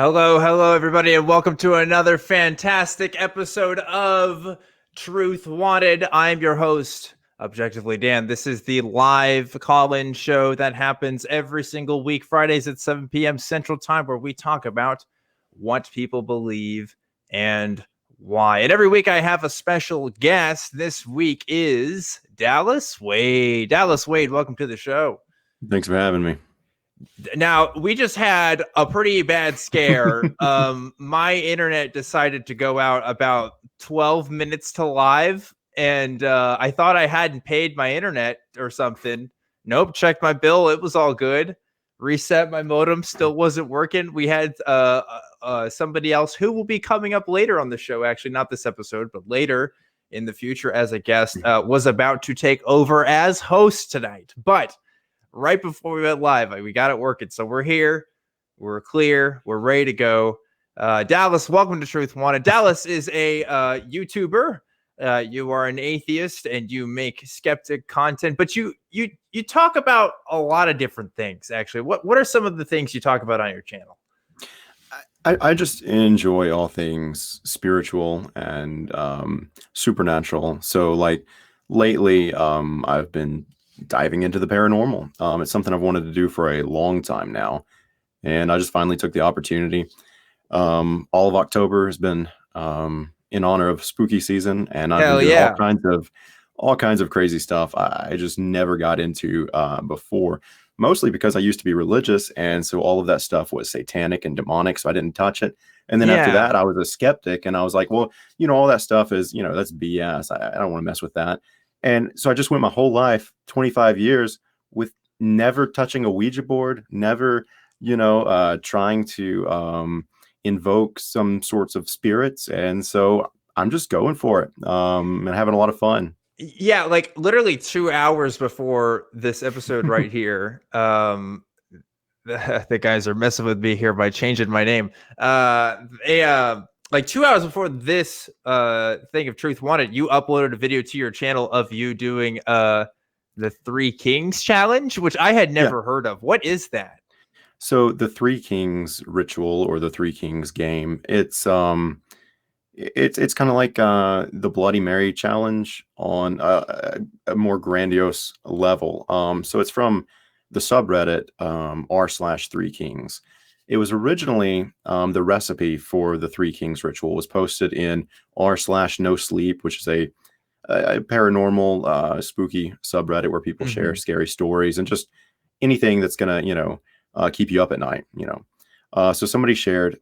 Hello, everybody, and welcome to another fantastic episode of Truth Wanted. I'm your host, Objectively Dan. This is the live call-in show that happens every single week, Fridays at 7 p.m. Central Time, where we talk about what people believe and why. And every week I have a special guest. This week is Dallas Wade. Dallas Wade, welcome to the show. Thanks for having me. Now, we just had a pretty bad scare. My internet decided to go out about 12 minutes to live, and I thought I hadn't paid my internet or something. Nope, checked my bill. It was all good. Reset my modem, still wasn't working. We had somebody else who will be coming up later on the show, actually, not this episode, but later in the future as a guest, was about to take over as host tonight. But right before we went live, we got it working. So we're here, we're clear, we're ready to go. Dallas, welcome to Truth Wanted. Dallas is a YouTuber. You are an atheist and you make skeptic content, but you talk about a lot of different things, actually. What are some of the things you talk about on your channel? I just enjoy all things spiritual and supernatural. So like lately, I've been diving into the paranormal. It's something I've wanted to do for a long time now, and I just finally took the opportunity. All of October has been in honor of spooky season, and I've been doing all kinds of crazy stuff I just never got into before, mostly because I used to be religious, and so all of that stuff was satanic and demonic, so I didn't touch it. And then after that, I was a skeptic, and I was like, well, all that stuff is, that's BS. I don't want to mess with that. And so I just went my whole life, 25 years, with never touching a Ouija board, never, trying to invoke some sorts of spirits. And so I'm just going for it and having a lot of fun. Yeah, like literally 2 hours before this episode right here, the guys are messing with me here by changing my name. Like 2 hours before this thing of Truth Wanted, you uploaded a video to your channel of you doing the Three Kings challenge, which I had never heard of. What is that? So the Three Kings ritual, or the Three Kings game, it's kind of like the Bloody Mary challenge on a more grandiose level. So it's from the subreddit r/Three Kings. It was originally the recipe for the Three Kings ritual was posted in r/No Sleep, which is a paranormal spooky subreddit where people share scary stories and just anything that's gonna keep you up at night. So somebody shared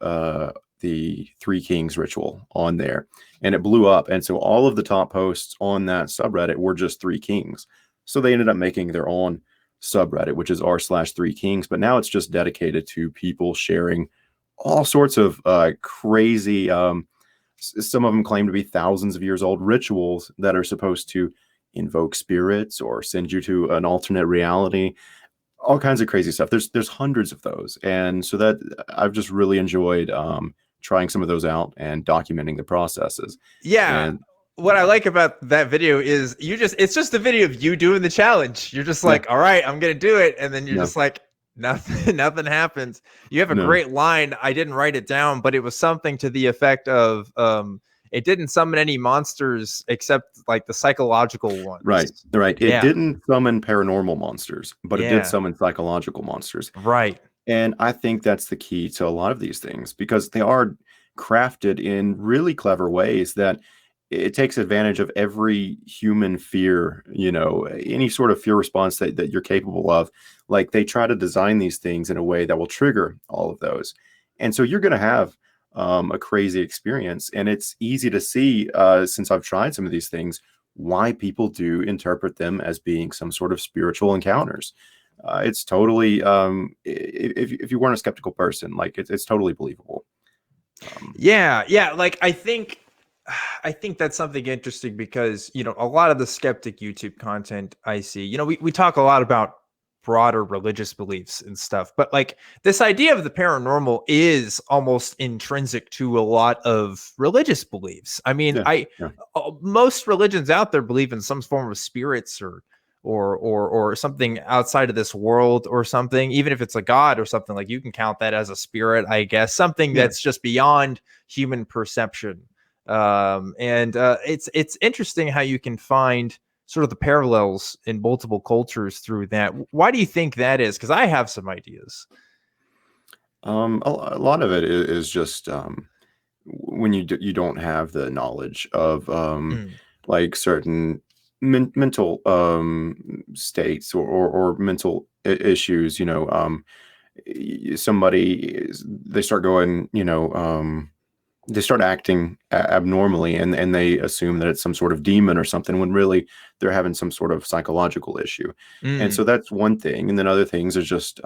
the Three Kings ritual on there, and it blew up. And so all of the top posts on that subreddit were just Three Kings. So they ended up making their own subreddit, which is r/Three Kings, but now it's just dedicated to people sharing all sorts of crazy, some of them claim to be thousands of years old rituals that are supposed to invoke spirits or send you to an alternate reality, all kinds of crazy stuff. There's hundreds of those, and so that I've just really enjoyed trying some of those out and documenting the processes. And what I like about that video is it's just a video of you doing the challenge. You're just like, all right, I'm going to do it. And then you're just like, nothing happens. You have a great line. I didn't write it down, but it was something to the effect of, it didn't summon any monsters except like the psychological ones. Right. It didn't summon paranormal monsters, but it did summon psychological monsters. Right. And I think that's the key to a lot of these things, because they are crafted in really clever ways that it takes advantage of every human fear, any sort of fear response that you're capable of. Like, they try to design these things in a way that will trigger all of those. And so you're going to have a crazy experience. And it's easy to see, since I've tried some of these things, why people do interpret them as being some sort of spiritual encounters. It's totally, if you weren't a skeptical person, like it's totally believable. Like I think that's something interesting because, a lot of the skeptic YouTube content I see, we talk a lot about broader religious beliefs and stuff, but like this idea of the paranormal is almost intrinsic to a lot of religious beliefs. I mean, most religions out there believe in some form of spirits or or something outside of this world or something, even if it's a god or something, like you can count that as a spirit, I guess, something Yeah. that's just beyond human perception. And it's interesting how you can find sort of the parallels in multiple cultures through that. Why do you think that is? Because I have some ideas. A lot of it is just when you don't have the knowledge of Mm. like certain mental states or mental issues. Somebody they start going, they start acting abnormally, and they assume that it's some sort of demon or something when really they're having some sort of psychological issue. And so Mm. that's one thing. And then other things are just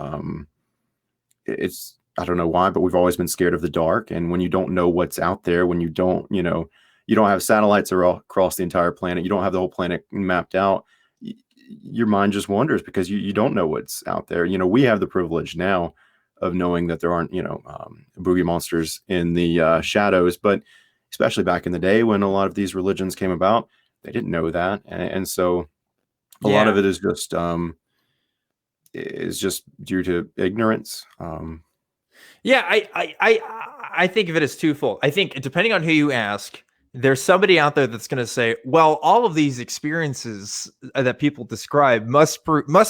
it's I don't know why, but we've always been scared of the dark. And when you don't know what's out there, when you don't, you don't have satellites across the entire planet, you don't have the whole planet mapped out, your mind just wanders because you don't know what's out there. We have the privilege now of knowing that there aren't, boogie monsters in the shadows, but especially back in the day when a lot of these religions came about, they didn't know that. And so a lot of Yeah. it is just due to ignorance. Yeah, I think of it as twofold. I think depending on who you ask, there's somebody out there that's going to say, "Well, all of these experiences that people describe must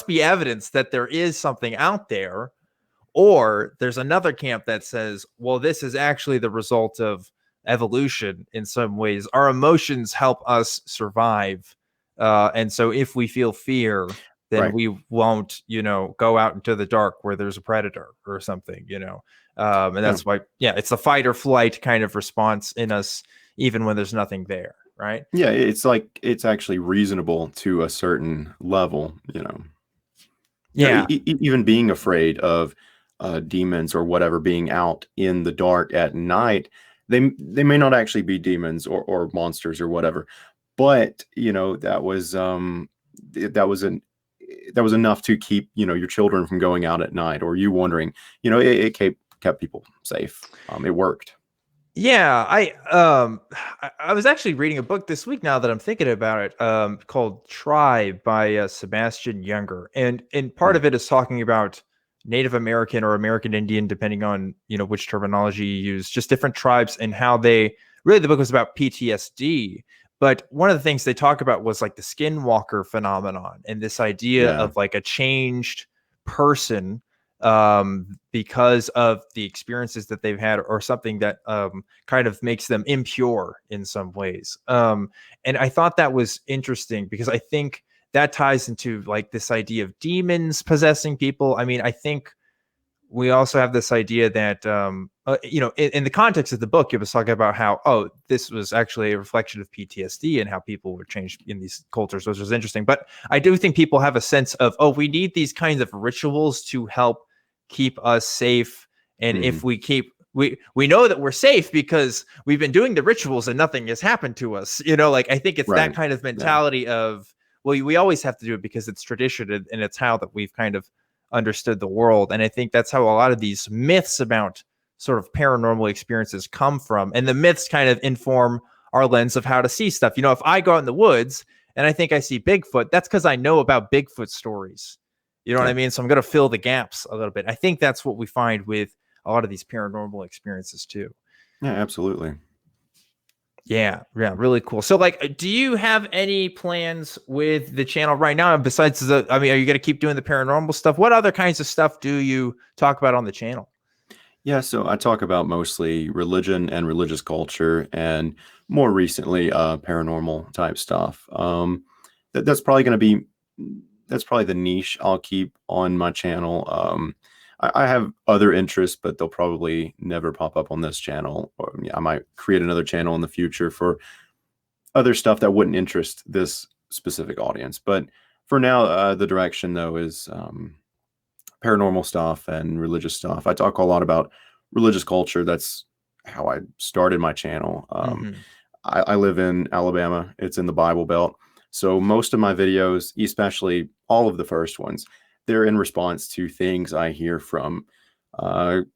be evidence that there is something out there." Or there's another camp that says, "Well, this is actually the result of evolution in some ways. Our emotions help us survive, and so if we feel fear, then Right. we won't, go out into the dark where there's a predator or something. And Yeah. that's why, yeah, it's a fight or flight kind of response in us, even when there's nothing there, right? Yeah, it's like it's actually reasonable to a certain level. Yeah, Even being afraid of demons or whatever being out in the dark at night, they may not actually be demons or monsters or whatever, but that was an that was enough to keep your children from going out at night or you wondering. It kept people safe. It worked. Yeah, I was actually reading a book this week now that I'm thinking about it, called Tribe by Sebastian Younger, and part Hmm. of it is talking about Native American or American Indian, depending on which terminology you use, just different tribes and how they really the book was about PTSD. But one of the things they talk about was like the skinwalker phenomenon and this idea Yeah. of like a changed person because of the experiences that they've had or something that kind of makes them impure in some ways. And I thought that was interesting because I think that ties into like this idea of demons possessing people. I mean, I think we also have this idea that in the context of the book, it was talking about how this was actually a reflection of PTSD and how people were changed in these cultures, which was interesting. But I do think people have a sense of we need these kinds of rituals to help keep us safe, and if Hmm. we keep we know that we're safe because we've been doing the rituals and nothing has happened to us. Like I think it's that Right. kind of Yeah. mentality of we always have to do it because it's tradition and it's how that we've kind of understood the world. And I think that's how a lot of these myths about sort of paranormal experiences come from. And the myths kind of inform our lens of how to see stuff. If I go out in the woods and I think I see Bigfoot, that's because I know about Bigfoot stories. You know what I Yeah. mean? So I'm going to fill the gaps a little bit. I think that's what we find with a lot of these paranormal experiences too. Yeah. Absolutely. Yeah, yeah, really cool. So, like, do you have any plans with the channel right now besides I mean, are you going to keep doing the paranormal stuff? What other kinds of stuff do you talk about on the channel? Yeah, so I talk about mostly religion and religious culture, and more recently, paranormal type stuff. That's probably going to be that's probably the niche I'll keep on my channel. I have other interests, but they'll probably never pop up on this channel. Or yeah, I might create another channel in the future for other stuff that wouldn't interest this specific audience. But for now, the direction though is paranormal stuff and religious stuff. I talk a lot about religious culture. That's how I started my channel. Hmm. I live in Alabama. It's in the Bible Belt. So most of my videos, especially all of the first ones, they're in response to things I hear from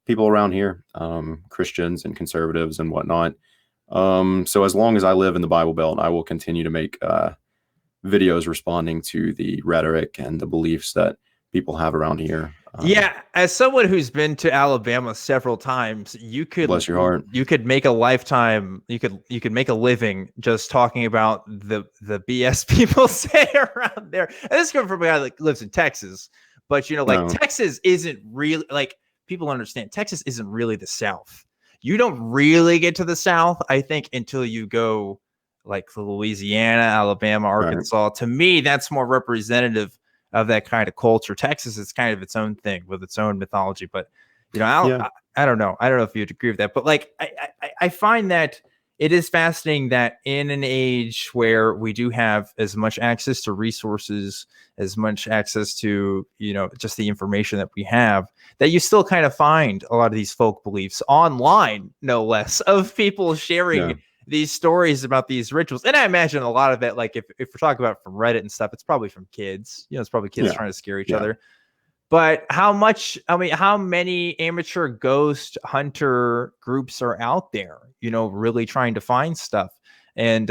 people around here, Christians and conservatives and whatnot. So as long as I live in the Bible Belt, I will continue to make videos responding to the rhetoric and the beliefs that people have around here. Yeah, as someone who's been to Alabama several times, Bless your heart. you could make a lifetime, you could make a living just talking about the BS people say around there. And this is coming from a guy that lives in Texas, but you know, like Texas isn't really, like, people understand Texas isn't really the South. You don't really get to the South, I think, until you go like to Louisiana, Alabama, Arkansas. Right. To me, that's more representative of that kind of culture. Texas is kind of its own thing with its own mythology, but you know, I don't know. I don't know if you'd agree with that, but like, I find that it is fascinating that in an age where we do have as much access to resources, as much access to, you know, just the information that we have, that you still kind of find a lot of these folk beliefs online, no less, of people sharing these stories about these rituals. And I imagine a lot of it, like if we're talking about from Reddit and stuff, it's probably from kids, you know, it's probably kids trying to scare each other. But how many amateur ghost hunter groups are out there, you know, really trying to find stuff? And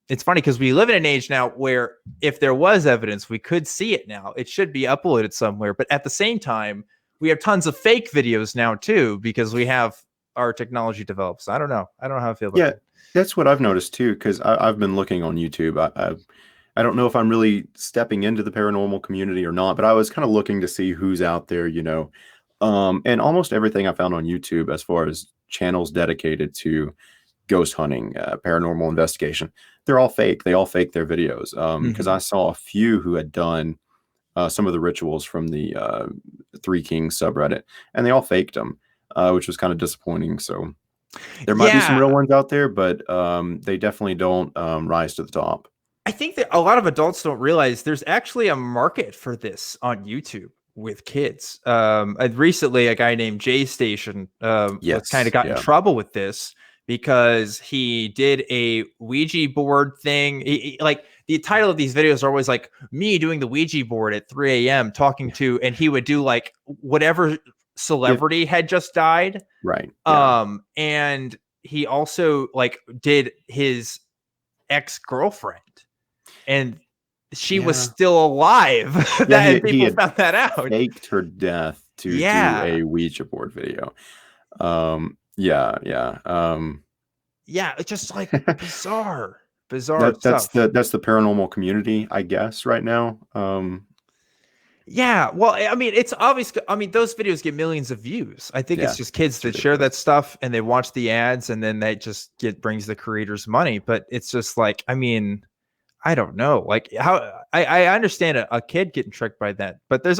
it's funny because we live in an age now where if there was evidence, we could see it now. It should be uploaded somewhere. But at the same time, we have tons of fake videos now, too, because we have our technology developed. So I don't know. I don't know how I feel about it. That's what I've noticed, too, because I've been looking on YouTube. I don't know if I'm really stepping into the paranormal community or not, but I was kind of looking to see who's out there, you know. And almost everything I found on YouTube as far as channels dedicated to ghost hunting, paranormal investigation, they're all fake. They all fake their videos. Because I saw a few who had done some of the rituals from the Three Kings subreddit, and they all faked them, which was kind of disappointing. So there might be some real ones out there, but they definitely don't rise to the top. I think that a lot of adults don't realize there's actually a market for this on YouTube with kids. Recently, a guy named J Station was kind of got in trouble with this because he did a Ouija board thing. He, like, the title of these videos are always like me doing the Ouija board at 3 a.m. talking to, and he would do like whatever celebrity had just died. Right. And he also like did his ex-girlfriend, and she was still alive. People found that out. Faked her death to do a Ouija board video. It's just like bizarre that's stuff. That's the paranormal community, I guess, right now. Well, I mean, it's obvious. I mean, those videos get millions of views. I think it's just kids that share that stuff and they watch the ads, and then that just brings the creators money. But it's just like, I mean, I don't know, like how I understand a kid getting tricked by that, but there's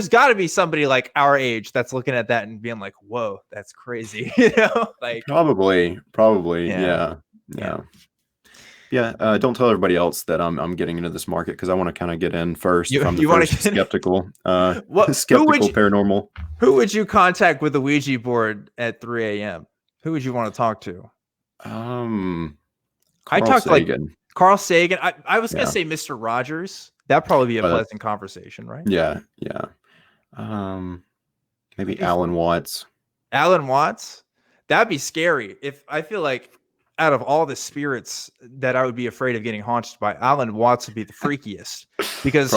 got to be somebody like our age that's looking at that and being like, whoa, that's crazy. You know, like probably. Don't tell everybody else that I'm getting into this market, because I want to kind of get in first. You want to skeptical, paranormal. Who would you contact with the Ouija board at 3 a.m.? Who would you want to talk to? I talked like Carl Sagan. I was gonna say Mr. Rogers. That'd probably be a pleasant conversation, right? Yeah. Maybe Alan Watts. Alan Watts? That'd be scary. If I feel like out of all the spirits that I would be afraid of getting haunted by, Alan Watts would be the freakiest, because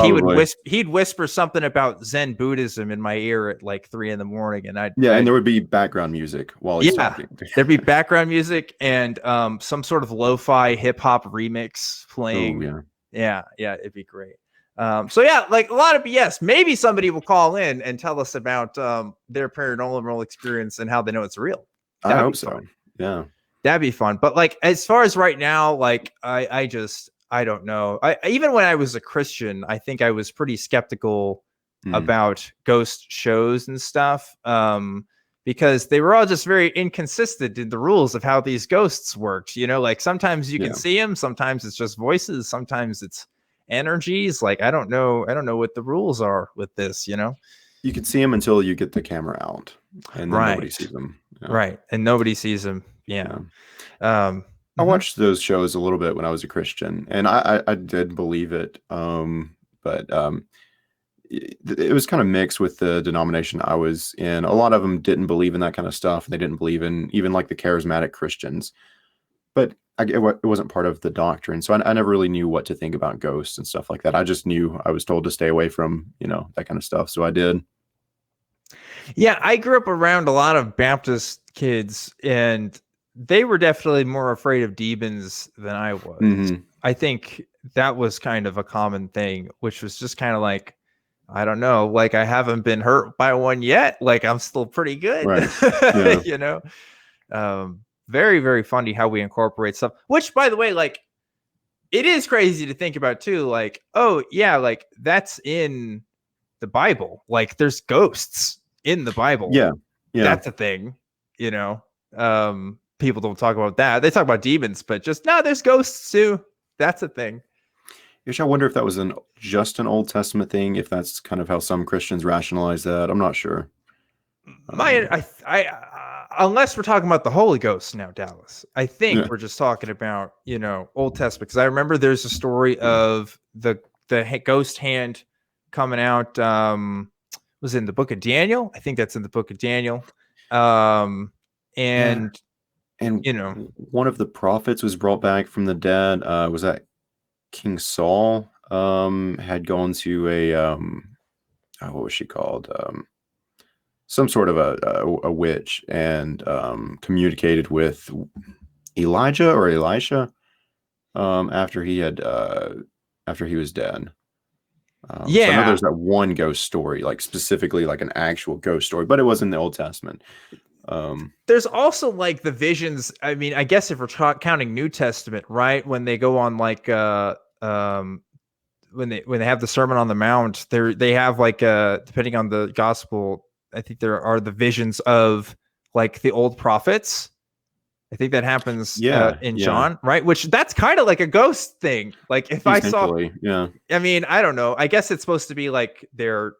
he'd whisper something about Zen Buddhism in my ear at like 3 a.m, and and there would be background music while he's talking. There'd be background music and some sort of lo-fi hip hop remix playing. It'd be great. Like a lot of BS. Maybe somebody will call in and tell us about their paranormal experience and how they know it's real. I hope so. Yeah. That'd be fun. But like, as far as right now, like I don't know. Even when I was a Christian, I think I was pretty skeptical about ghost shows and stuff, because they were all just very inconsistent in the rules of how these ghosts worked. You know, like sometimes you can see them, sometimes it's just voices, sometimes it's energies. Like I don't know what the rules are with this. You know, you can see them until you get the camera out, and then nobody sees them. Right, and nobody sees them. I watched those shows a little bit when I was a Christian, and I did believe it, but it was kind of mixed with the denomination I was in. A lot of them didn't believe in that kind of stuff. They didn't believe in even like the charismatic Christians. but it wasn't part of the doctrine. So I never really knew what to think about ghosts and stuff like that. I just knew I was told to stay away from, that kind of stuff. So I did. Yeah, I grew up around a lot of Baptist kids, and they were definitely more afraid of demons than I was. Mm-hmm. I think that was kind of a common thing, which was just kind of like, I don't know, like I haven't been hurt by one yet. Like I'm still pretty good. Right. Yeah. Very, very funny how we incorporate stuff, which by the way, like it is crazy to think about too. Like, oh yeah, like that's in the Bible. Like there's ghosts in the Bible. Yeah. That's a thing, people don't talk about that. They talk about demons, but just no, there's ghosts too. That's a thing. I wonder if that was just an Old Testament thing, if that's kind of how some Christians rationalize that. I'm not sure. Unless we're talking about the Holy Ghost now, Dallas, I think we're just talking about, Old Testament. Because I remember there's a story of the ghost hand coming out. Was in the book of Daniel. I think that's in the book of Daniel. And one of the prophets was brought back from the dead. Was that King Saul? Had gone to a what was she called? Some sort of a witch, and communicated with Elijah or Elisha after he was dead. So I know there's that one ghost story, like specifically like an actual ghost story, but it was in the Old Testament. There's also like the visions. I mean, I guess if we're counting New Testament, right? When they go on like when they have the Sermon on the Mount, they have like depending on the gospel, I think there are the visions of like the old prophets. I think that happens in John, right? Which that's kind of like a ghost thing. Like if I saw, I mean, I don't know. I guess it's supposed to be like their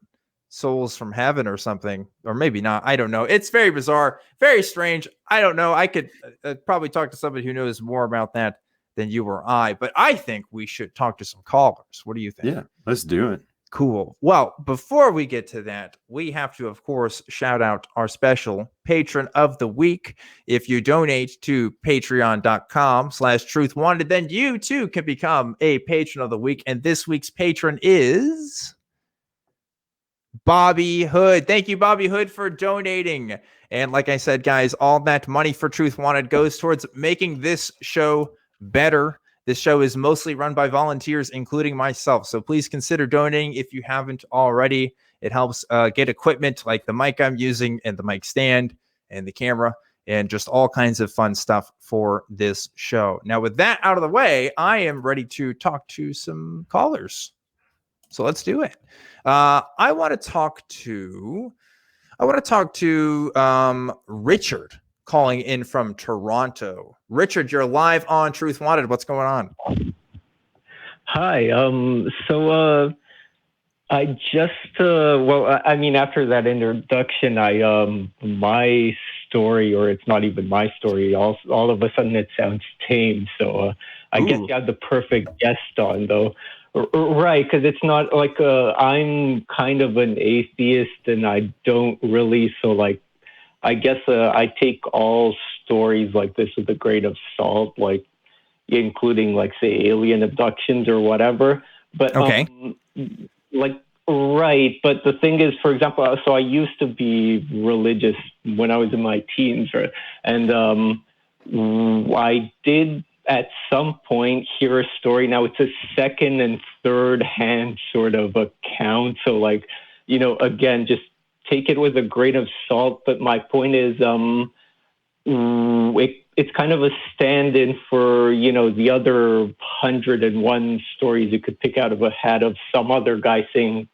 souls from heaven or something, or maybe not. I don't know. It's very bizarre, very strange. I don't know. I could probably talk to somebody who knows more about that than you or I, but I think we should talk to some callers. What do you think? Yeah, let's do it. Cool. Well, before we get to that, we have to, of course, shout out our special patron of the week. If you donate to patreon.com/truthwanted, then you too can become a patron of the week. And this week's patron is Bobby Hood. Thank you, Bobby Hood, for donating. And like I said, guys, all that money for Truth Wanted goes towards making this show better. This show is mostly run by volunteers, including myself. So please consider donating if you haven't already. It helps get equipment like the mic I'm using and the mic stand and the camera and just all kinds of fun stuff for this show. Now, with that out of the way, I am ready to talk to some callers. So let's do it. I want to talk to Richard, calling in from Toronto. Richard, you're live on Truth Wanted. What's going on? Hi. So I just I mean, after that introduction, my story, or it's not even my story, all of a sudden it sounds tame. So I guess you had the perfect guest on, though. Right, because it's not like I'm kind of an atheist, and I don't really, so like I guess I take all stories like this with a grain of salt, like including like say alien abductions or whatever. But okay, right. But the thing is, for example, so I used to be religious when I was in my teens, right? And I did at some point hear a story. Now it's a second and third hand sort of account. So like, again, just take it with a grain of salt. But my point is, it's kind of a stand-in for, the other 101 stories you could pick out of a hat of some other guy saying,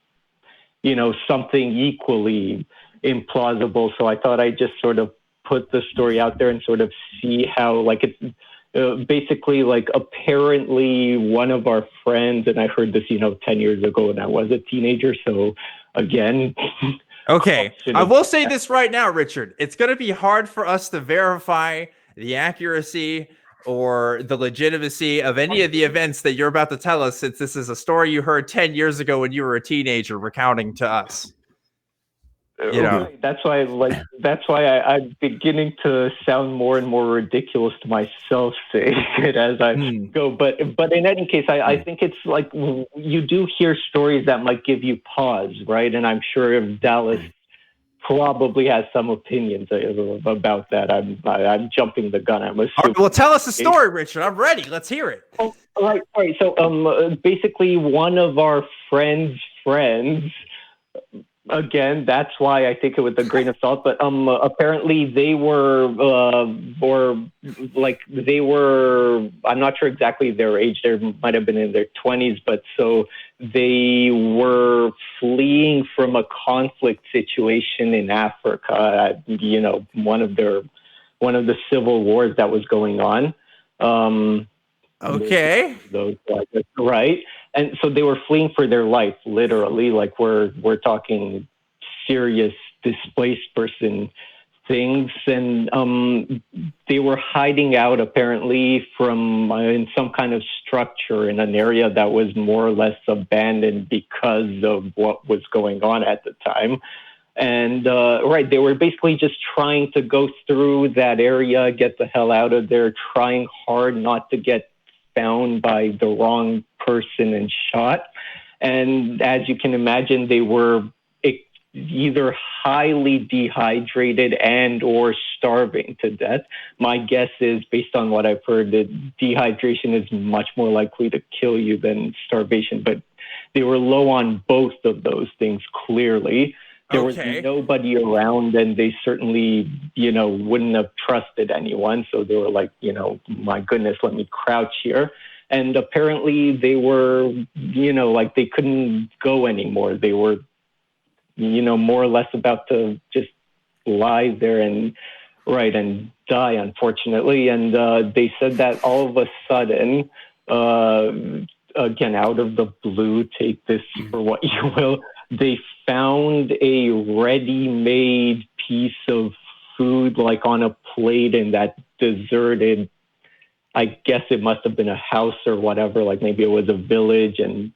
something equally implausible. So I thought I'd just sort of put the story out there and sort of see how, like, it's basically like apparently one of our friends, and I heard this, 10 years ago when I was a teenager. So again, okay. I will say this right now, Richard. It's going to be hard for us to verify the accuracy or the legitimacy of any of the events that you're about to tell us, since this is a story you heard 10 years ago when you were a teenager recounting to us. You know, Right. That's why I'm beginning to sound more and more ridiculous to myself saying it as I go. But in any case, I think it's like you do hear stories that might give you pause, right? And I'm sure Dallas probably has some opinions about that. I'm jumping the gun. I'm assuming. All right, well, tell us the story, Richard. I'm ready. Let's hear it. Oh, all right. So basically, one of our friends. Again, that's why I take it with a grain of salt. But apparently they were, I'm not sure exactly their age. They might have been in their 20s, but so they were fleeing from a conflict situation in Africa. One of the civil wars that was going on. Okay. Right. And so they were fleeing for their life, literally. Like we're talking serious displaced person things, and they were hiding out apparently from in some kind of structure in an area that was more or less abandoned because of what was going on at the time. And they were basically just trying to go through that area, get the hell out of there, trying hard not to get found by the wrong person and shot. And as you can imagine, they were either highly dehydrated and or starving to death. My guess is, based on what I've heard, that dehydration is much more likely to kill you than starvation. But they were low on both of those things, clearly. There was nobody around, and they certainly, wouldn't have trusted anyone. So they were like, my goodness, let me crouch here. And apparently they were, they couldn't go anymore. They were, more or less about to just lie there and die, unfortunately. And they said that all of a sudden, again, out of the blue, take this for what you will, they found a ready-made piece of food, like on a plate in that deserted, I guess it must have been a house or whatever, like maybe it was a village and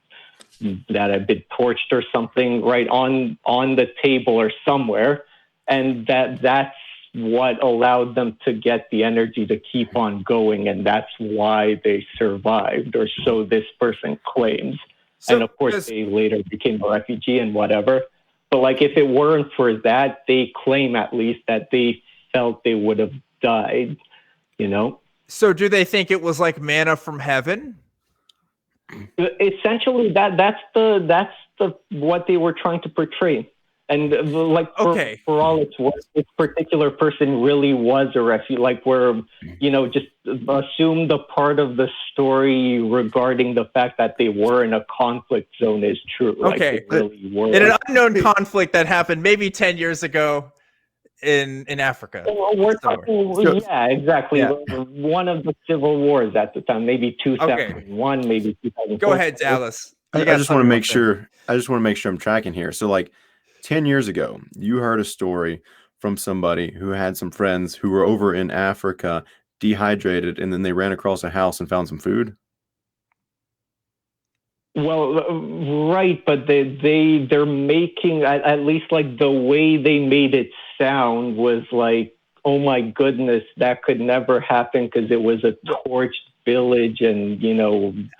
that had been torched or something, right on the table or somewhere. And that's what allowed them to get the energy to keep on going. And that's why they survived, or so this person claims. So, and of course, they later became a refugee and whatever. But like, if it weren't for that, they claim at least that they felt they would have died, So do they think it was like manna from heaven? Essentially, that's the what they were trying to portray. And for all it's worth, this particular person really was a refugee. Like, we're, just assume the part of the story regarding the fact that they were in a conflict zone is true. Okay. Like, they really were. In an unknown conflict that happened maybe 10 years ago in Africa. We're talking, yeah, exactly. Yeah. One of the civil wars at the time, maybe 2001, maybe 2004. Go ahead, Dallas. I just want to make sure I'm tracking here. So, like, 10 years ago, you heard a story from somebody who had some friends who were over in Africa, dehydrated, and then they ran across a house and found some food. Well, right, but they're making, at least like the way they made it sound was like, oh my goodness, that could never happen because it was a torched village, and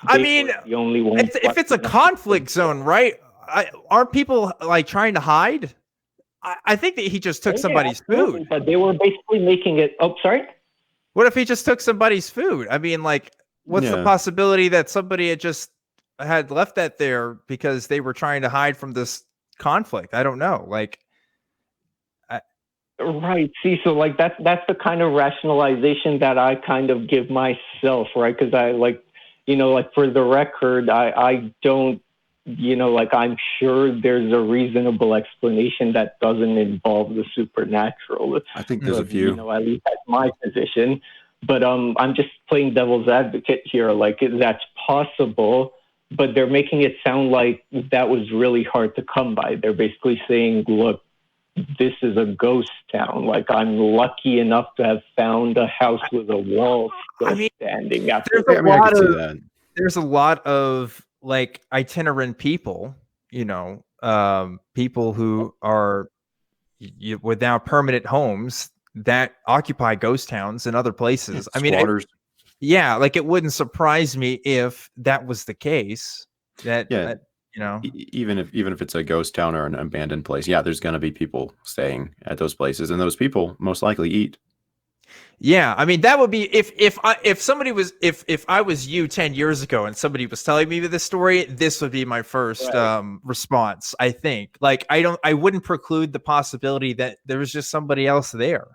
I mean, the only one. If it's a conflict zone, right? Aren't people like trying to hide? I think that he just took somebody's food. But they were basically making it. Oh, sorry. What if he just took somebody's food? I mean, like, what's the possibility that somebody had left that there because they were trying to hide from this conflict? I don't know. Like, right. See, so like that's the kind of rationalization that I kind of give myself, right? Because I like, like, for the record, I don't. Like, I'm sure there's a reasonable explanation that doesn't involve the supernatural. I think there's a few. At least that's my position. But I'm just playing devil's advocate here. Like, that's possible, but they're making it sound like that was really hard to come by. They're basically saying, look, this is a ghost town. Like, I'm lucky enough to have found a house with a wall still standing. There's a lot of like itinerant people, people who are without permanent homes that occupy ghost towns and other places. I mean, Squatters. yeah, like it wouldn't surprise me if that was the case. Yeah. You know, Even if it's a ghost town or an abandoned place, yeah, there's going to be people staying at those places, and those people most likely eat. yeah. I mean, that would be if I was you 10 years ago and somebody was telling me this story, this would be my first response. I think, like, I wouldn't preclude the possibility that there was just somebody else there.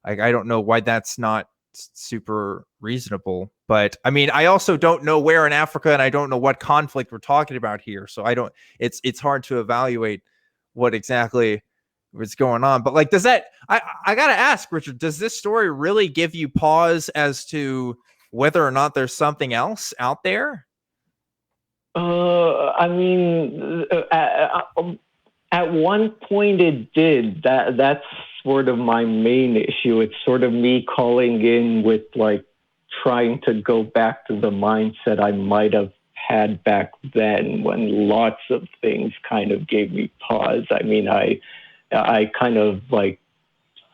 Like, I don't know why that's not super reasonable, but I mean, I also don't know where in Africa, and I don't know what conflict we're talking about here, so I don't. It's hard to evaluate what exactly was going on. But like, does that? I gotta ask, Richard, does this story really give you pause as to whether or not there's something else out there? I mean, at one point it did. That's sort of my main issue. It's sort of me calling in with like trying to go back to the mindset I might have had back then when lots of things kind of gave me pause. I mean, I kind of like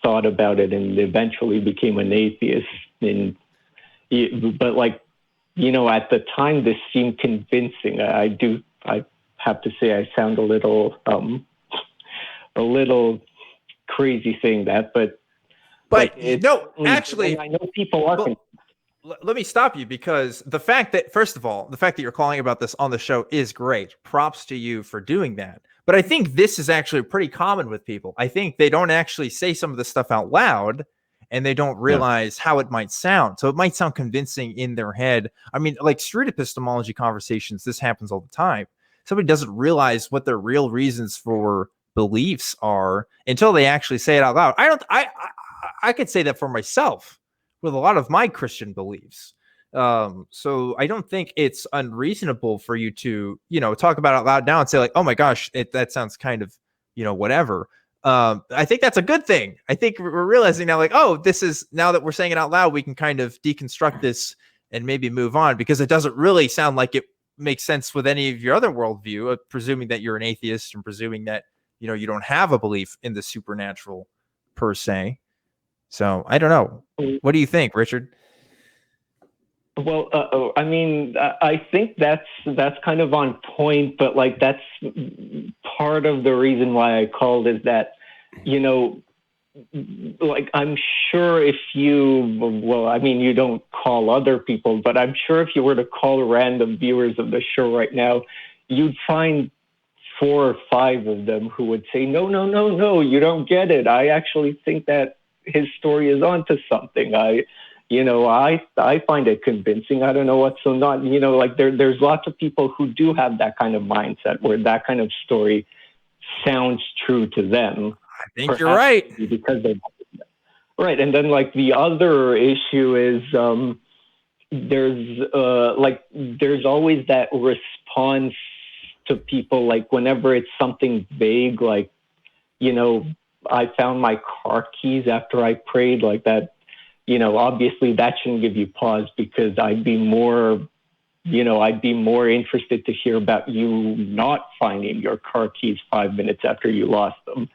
thought about it and eventually became an atheist. But like, you know, at the time this seemed convincing. I have to say I sound a little crazy saying that, but no, actually, I know people are. Let me stop you, because the fact that, first of all, the fact that you're calling about this on the show is great. Props to you for doing that. But I think this is actually pretty common with people. I think they don't actually say some of this stuff out loud, and they don't realize how it might sound. So it might sound convincing in their head. I mean, like street epistemology conversations, this happens all the time. Somebody doesn't realize what their real reasons for beliefs are until they actually say it out loud. I could say that for myself with a lot of my Christian beliefs. So I don't think it's unreasonable for you to, you know, talk about it out loud now and say like, oh my gosh, that sounds kind of, you know, whatever. I think that's a good thing. I think we're realizing now, like, oh, this is, now that we're saying it out loud, we can kind of deconstruct this and maybe move on, because it doesn't really sound like it makes sense with any of your other worldview, presuming that you're an atheist and presuming that, you know, you don't have a belief in the supernatural per se. So I don't know. What do you think, Richard? Well, I mean, I think that's kind of on point, but like that's part of the reason why I called is that, you know, like I'm sure if you, well, I mean, you don't call other people, but I'm sure if you were to call random viewers of the show right now, you'd find 4 or 5 of them who would say, no, you don't get it. I actually think that his story is onto something. I find it convincing. I don't know what's so not, you know, like there's lots of people who do have that kind of mindset where that kind of story sounds true to them. I think you're right. Because they right. And then like the other issue is there's always that response to people, like whenever it's something vague, like, you know, I found my car keys after I prayed, like that, you know, obviously that shouldn't give you pause, because I'd be more interested to hear about you not finding your car keys 5 minutes after you lost them,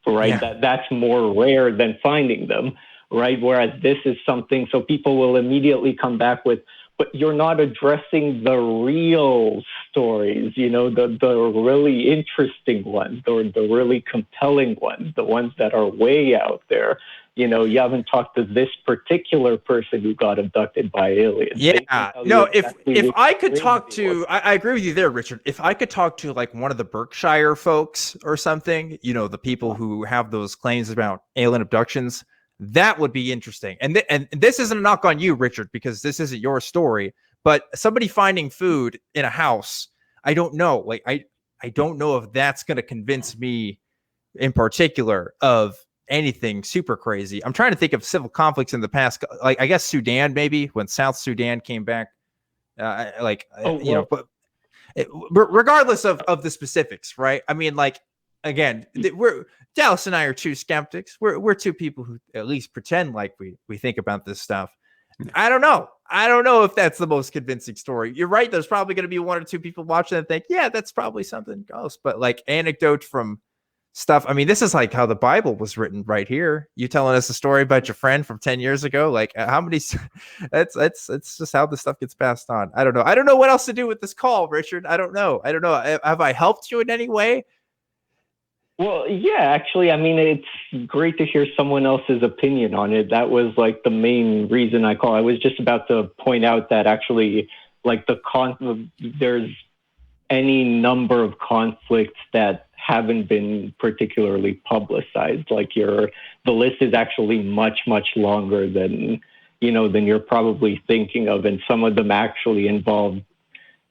right? Yeah. That's more rare than finding them, right? Whereas this is something, so people will immediately come back with, but you're not addressing the real stories, you know, the really interesting ones, or the really compelling ones, the ones that are way out there. You know, you haven't talked to this particular person who got abducted by aliens. Yeah. No, if I could talk to, I agree with you there, Richard. If I could talk to like one of the Berkshire folks or something, you know, the people who have those claims about alien abductions, that would be interesting. And this isn't a knock on you, Richard, because this isn't your story, but somebody finding food in a house, I don't know. Like, I don't know if that's going to convince me in particular of anything super crazy. I'm trying to think of civil conflicts in the past, like I guess Sudan, maybe when South Sudan came back, you know, but regardless of the specifics, right? I mean, like, again, Dallas and I are two skeptics. We're two people who at least pretend like we think about this stuff. I don't know if that's the most convincing story. You're right. There's probably going to be 1 or 2 people watching and think, yeah, that's probably something else. But like anecdote from stuff. I mean, this is like how the Bible was written right here. You telling us a story about your friend from 10 years ago. Like how many, that's just how the stuff gets passed on. I don't know. I don't know what else to do with this call, Richard. I don't know. Have I helped you in any way? Well, yeah, actually, I mean, it's great to hear someone else's opinion on it. That was like the main reason I called. I was just about to point out that actually, like there's any number of conflicts that haven't been particularly publicized. Like the list is actually much, much longer than you're probably thinking of. And some of them actually involve,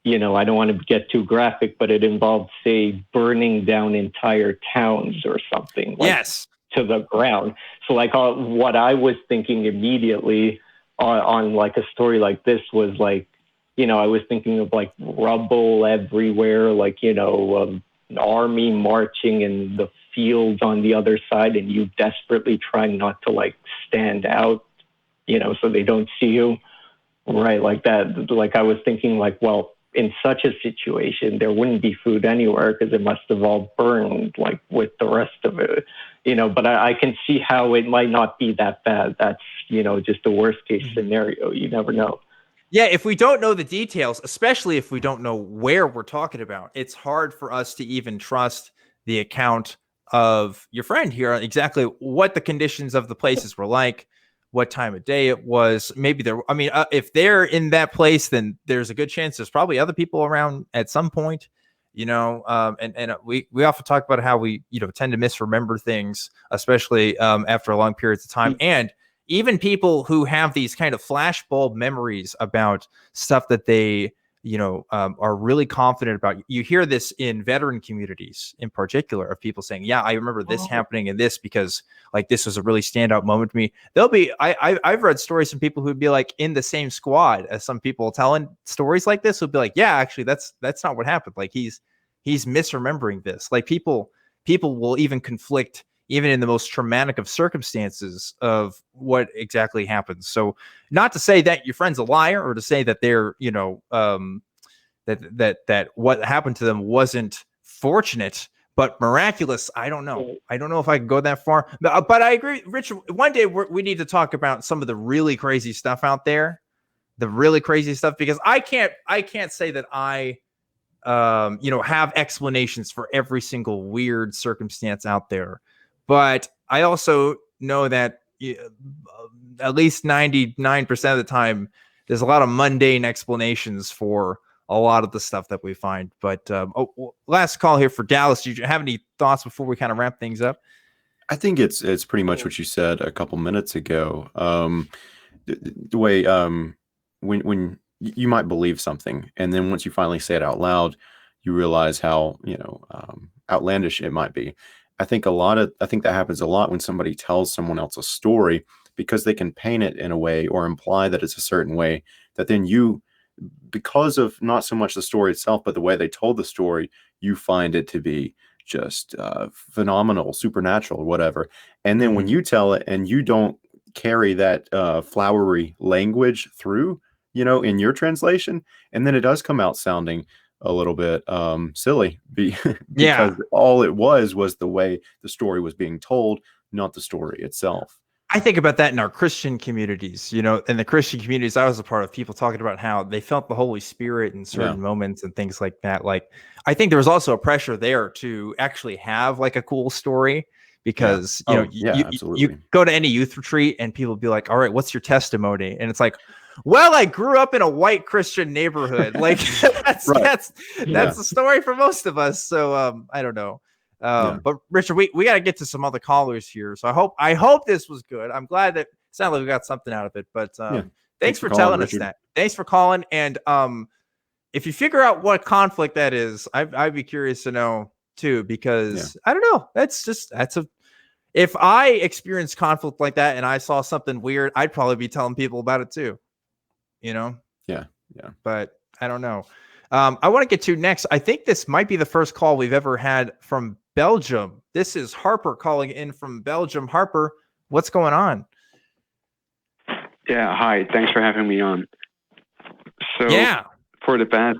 I don't want to get too graphic, but it involved, say, burning down entire towns or something. Yes. To the ground. So like what I was thinking immediately on like a story like this was like, I was thinking of like rubble everywhere, like, an army marching in the fields on the other side and you desperately trying not to like stand out, so they don't see you. Right. Like that. Like I was thinking like, well, in such a situation, there wouldn't be food anywhere because it must have all burned like with the rest of it, but I can see how it might not be that bad. That's, just the worst case scenario. You never know. Yeah, if we don't know the details, especially if we don't know where we're talking about, it's hard for us to even trust the account of your friend here on exactly what the conditions of the places were like, what time of day it was. Maybe if they're in that place, then there's a good chance there's probably other people around at some point, we often talk about how we, tend to misremember things, especially after long periods of time. And even people who have these kind of flashbulb memories about stuff that they, are really confident about. You hear this in veteran communities in particular of people saying, yeah, I remember this happening and this because like this was a really standout moment to me. I've read stories from people who'd be like in the same squad as some people telling stories like this would be like, yeah, actually that's not what happened. Like he's misremembering this. Like people will even conflict even in the most traumatic of circumstances of what exactly happens. So not to say that your friend's a liar or to say that they're, that what happened to them wasn't fortunate, but miraculous. I don't know. I don't know if I can go that far, but I agree, Richard. One day we need to talk about some of the really crazy stuff out there, the really crazy stuff, because I can't say that I, have explanations for every single weird circumstance out there. But I also know that at least 99% of the time, there's a lot of mundane explanations for a lot of the stuff that we find. But last call here for Dallas. Do you have any thoughts before we kind of wrap things up? I think it's pretty much what you said a couple minutes ago. The way when you might believe something, and then once you finally say it out loud, you realize how outlandish it might be. I think that happens a lot when somebody tells someone else a story because they can paint it in a way or imply that it's a certain way that then you, because of not so much the story itself, but the way they told the story, you find it to be just phenomenal, supernatural, whatever. And then when you tell it and you don't carry that flowery language through, in your translation, and then it does come out sounding a little bit silly because all it was the way the story was being told, not the story itself. I think about that in our Christian communities, in the Christian communities I was a part of, people talking about how they felt the Holy Spirit in certain moments and things like that. Like, I think there was also a pressure there to actually have like a cool story because, you go to any youth retreat and people be like, all right, what's your testimony? And it's like, well, I grew up in a white Christian neighborhood. Like that's the story for most of us. So I don't know. But Richard, we got to get to some other callers here. So I hope this was good. I'm glad that it sounded like we got something out of it. But thanks for telling us that. Thanks for calling. And if you figure out what conflict that is, I'd be curious to know too, because I don't know. If I experienced conflict like that and I saw something weird, I'd probably be telling people about it too. But I don't know. I want to get to next. I think this might be the first call we've ever had from Belgium. This is Harper calling in from Belgium. Harper, what's going on? Yeah, hi. Thanks for having me on. So for the past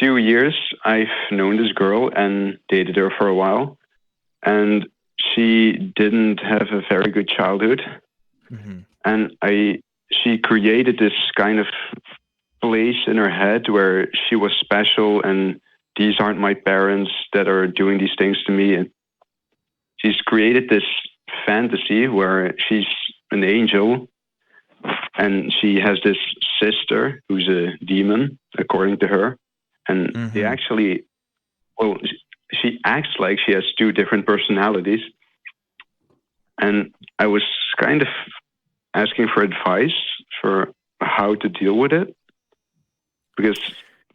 few years, I've known this girl and dated her for a while, and she didn't have a very good childhood. Mm-hmm. And she created this kind of place in her head where she was special, and these aren't my parents that are doing these things to me. And she's created this fantasy where she's an angel, and she has this sister who's a demon, according to her. And they actually, well, she acts like she has two different personalities. And I was kind of asking for advice for how to deal with it, because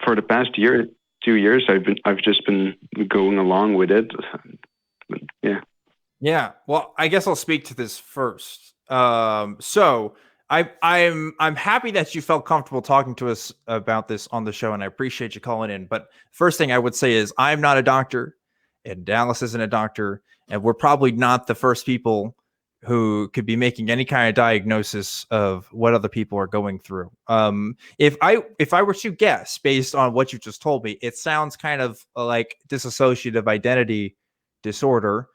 for the past 2 years, I've just been going along with it. But, yeah. Yeah. Well, I guess I'll speak to this first. So I'm happy that you felt comfortable talking to us about this on the show, and I appreciate you calling in. But first thing I would say is I'm not a doctor, and Dallas isn't a doctor, and we're probably not the first people who could be making any kind of diagnosis of what other people are going through. If I were to guess based on what you just told me, it sounds kind of like dissociative identity disorder.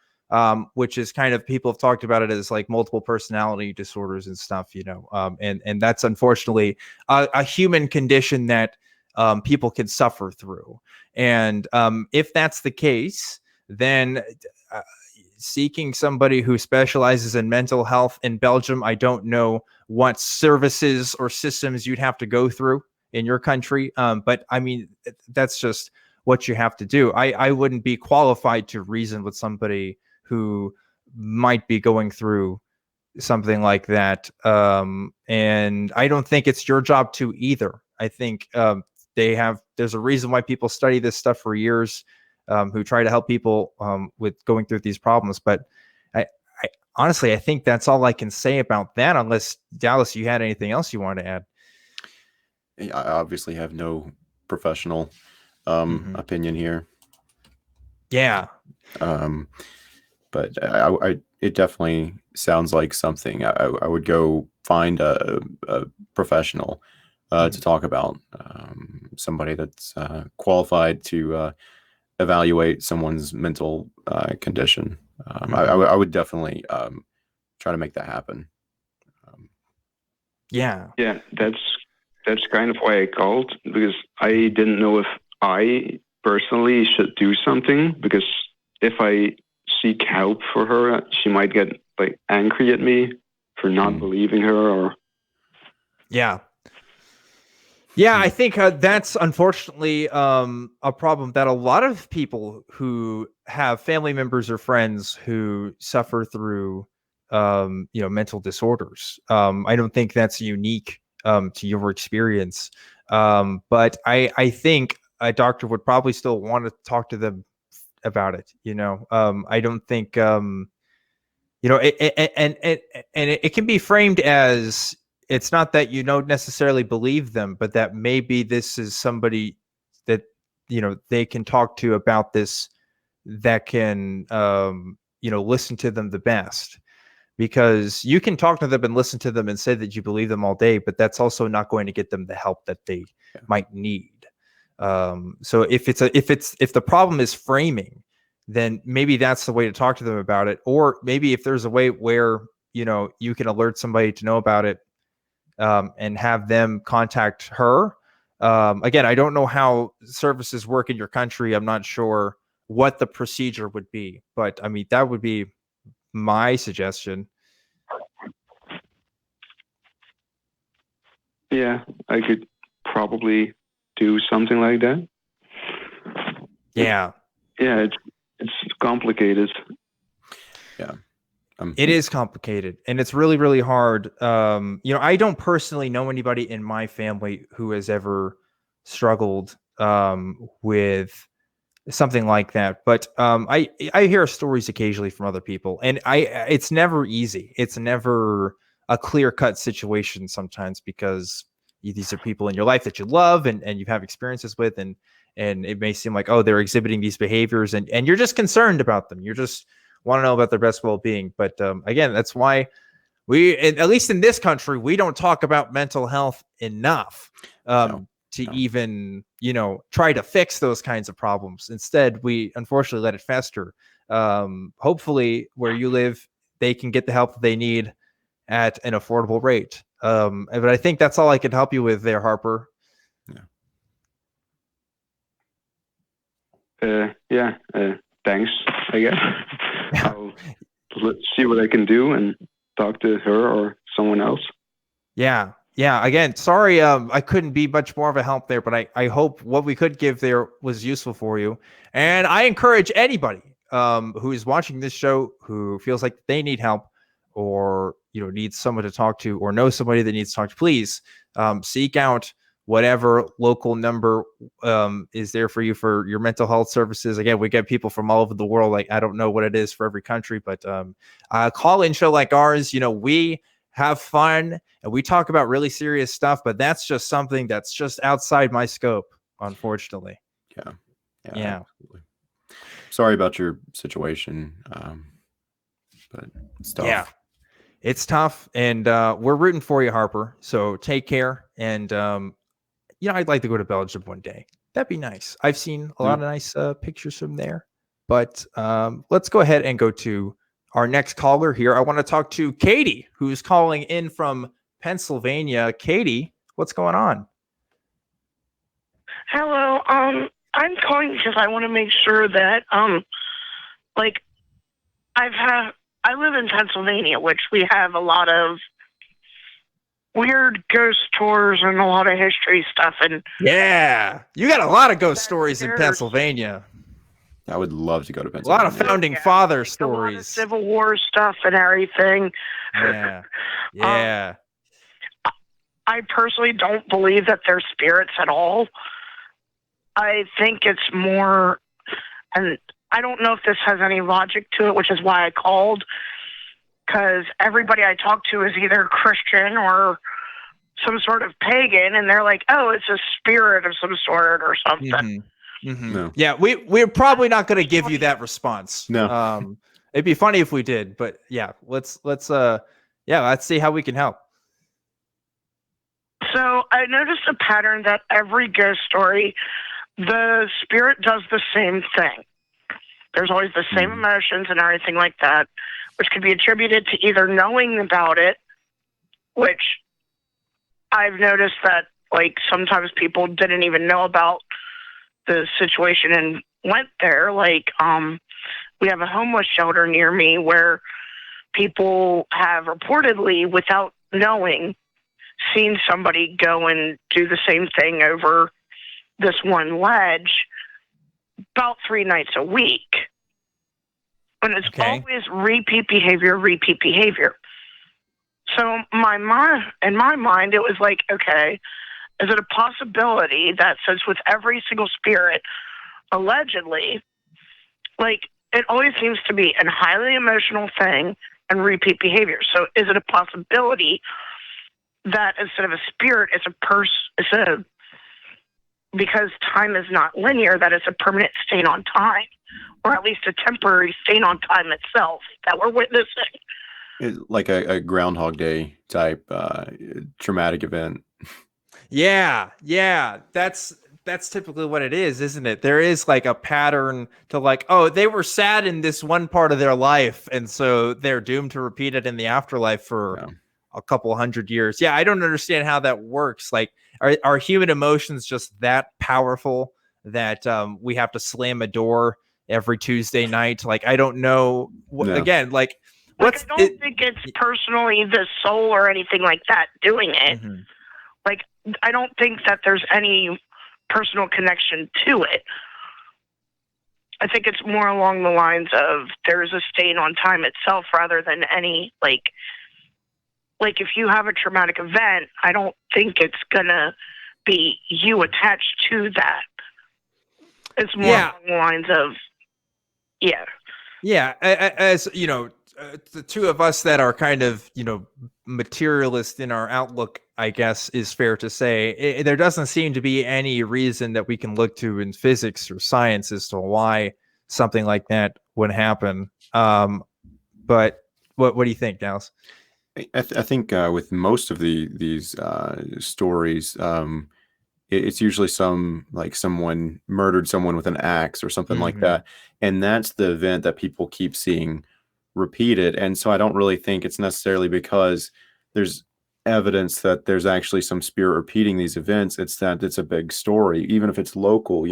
Which is kind of, people have talked about it as like multiple personality disorders and stuff, you know, and that's unfortunately a human condition that people can suffer through. And if that's the case, then seeking somebody who specializes in mental health in Belgium, I don't know what services or systems you'd have to go through in your country. But I mean, that's just what you have to do. I wouldn't be qualified to reason with somebody who might be going through something like that. And I don't think it's your job to either. I think there's a reason why people study this stuff for years, who try to help people with going through these problems. But I honestly, I think that's all I can say about that, unless Dallas, you had anything else you want to add. I obviously have no professional opinion here. Yeah. But it definitely sounds like something I would go find a professional to talk about, somebody that's qualified to evaluate someone's mental condition. I would definitely try to make that happen. Yeah, that's kind of why I called, because I didn't know if I personally should do something, because if I seek help for her, she might get like angry at me for not believing her. Or yeah, I think that's unfortunately a problem that a lot of people who have family members or friends who suffer through mental disorders. I don't think that's unique to your experience, but I think a doctor would probably still want to talk to them about it. I don't think it can be framed as, it's not that you don't necessarily believe them, but that maybe this is somebody that they can talk to about this, that can listen to them the best. Because you can talk to them and listen to them and say that you believe them all day, but that's also not going to get them the help that they might need. So if the problem is framing, then maybe that's the way to talk to them about it. Or maybe if there's a way where you can alert somebody to know about it, and have them contact her. Again, I don't know how services work in your country. I'm not sure what the procedure would be, but I mean, that would be my suggestion. Yeah, I could probably do something like that. Yeah, it's complicated. Yeah, it is complicated, and it's really, really hard. I don't personally know anybody in my family who has ever struggled with something like that, but I hear stories occasionally from other people, and it's never easy. It's never a clear-cut situation sometimes, because these are people in your life that you love and you have experiences with, and it may seem like, oh, they're exhibiting these behaviors, and you're just concerned about them. You're just want to know about their best well-being. But again, that's why we, at least in this country, we don't talk about mental health enough. To even try to fix those kinds of problems. Instead, we unfortunately let it fester. Hopefully where you live, they can get the help that they need at an affordable rate. But I think that's all I can help you with there, Harper. Thanks, I guess. Let's see what I can do and talk to her or someone else. Yeah. Again, sorry, I couldn't be much more of a help there, but I hope what we could give there was useful for you. And I encourage anybody who is watching this show who feels like they need help or needs someone to talk to or knows somebody that needs to talk to, please seek out whatever local number is there for you for your mental health services. Again, we get people from all over the world. Like, I don't know what it is for every country, but a call-in show like ours, we have fun and we talk about really serious stuff, but that's just something that's just outside my scope, unfortunately. Yeah. Absolutely. Sorry about your situation, but it's tough. Yeah, it's tough, and we're rooting for you, Harper. So take care, and I'd like to go to Belgium one day. That'd be nice. I've seen a lot of nice pictures from there. But let's go ahead and go to our next caller here. I want to talk to Katie, who's calling in from Pennsylvania. Katie, what's going on? Hello. I'm calling because I want to make sure that I live in Pennsylvania, which we have a lot of weird ghost tours and a lot of history stuff. And yeah, you got a lot of ghost stories in Pennsylvania. I would love to go to Pennsylvania. A lot of founding father stories. A lot of Civil War stuff and everything. Yeah. I personally don't believe that they're spirits at all. I think it's more, and I don't know if this has any logic to it, which is why I called, because everybody I talk to is either Christian or some sort of pagan, and they're like, oh, it's a spirit of some sort or something. Mm-hmm. Mm-hmm. No. Yeah, we're probably not going to give you that response. No. It'd be funny if we did, but yeah, let's see how we can help. So I noticed a pattern that every ghost story, the spirit does the same thing. There's always the same emotions and everything like that, which could be attributed to either knowing about it, which I've noticed that like sometimes people didn't even know about the situation and went there. Like we have a homeless shelter near me where people have reportedly, without knowing, seen somebody go and do the same thing over this one ledge about 3 nights a week. And it's always repeat behavior. So in my mind, it was like, okay, is it a possibility that since with every single spirit, allegedly, like it always seems to be a highly emotional thing and repeat behavior. So is it a possibility that instead of a spirit, because time is not linear, that it's a permanent stain on time, or at least a temporary stain on time itself that we're witnessing? Like a Groundhog Day type traumatic event. Yeah, that's typically what it is, isn't it? There is like a pattern to like, oh, they were sad in this one part of their life, and so they're doomed to repeat it in the afterlife for a couple hundred years. Yeah, I don't understand how that works. Like, are human emotions just that powerful that we have to slam a door every Tuesday night? Like, I don't know. Again, like I don't think it's personally the soul or anything like that doing it. Mm-hmm. Like, I don't think that there's any personal connection to it. I think it's more along the lines of there's a stain on time itself rather than any like if you have a traumatic event, I don't think it's gonna be you attached to that. It's more along the lines of as you know, the two of us that are kind of materialist in our outlook, I guess is fair to say. There doesn't seem to be any reason that we can look to in physics or science as to why something like that would happen. But what do you think, Dallas? I think with most of these stories, it's usually someone murdered someone with an axe or something like that. And that's the event that people keep seeing repeated. And so I don't really think it's necessarily because there's evidence that there's actually some spirit repeating these events. It's that it's a big story, even if it's local,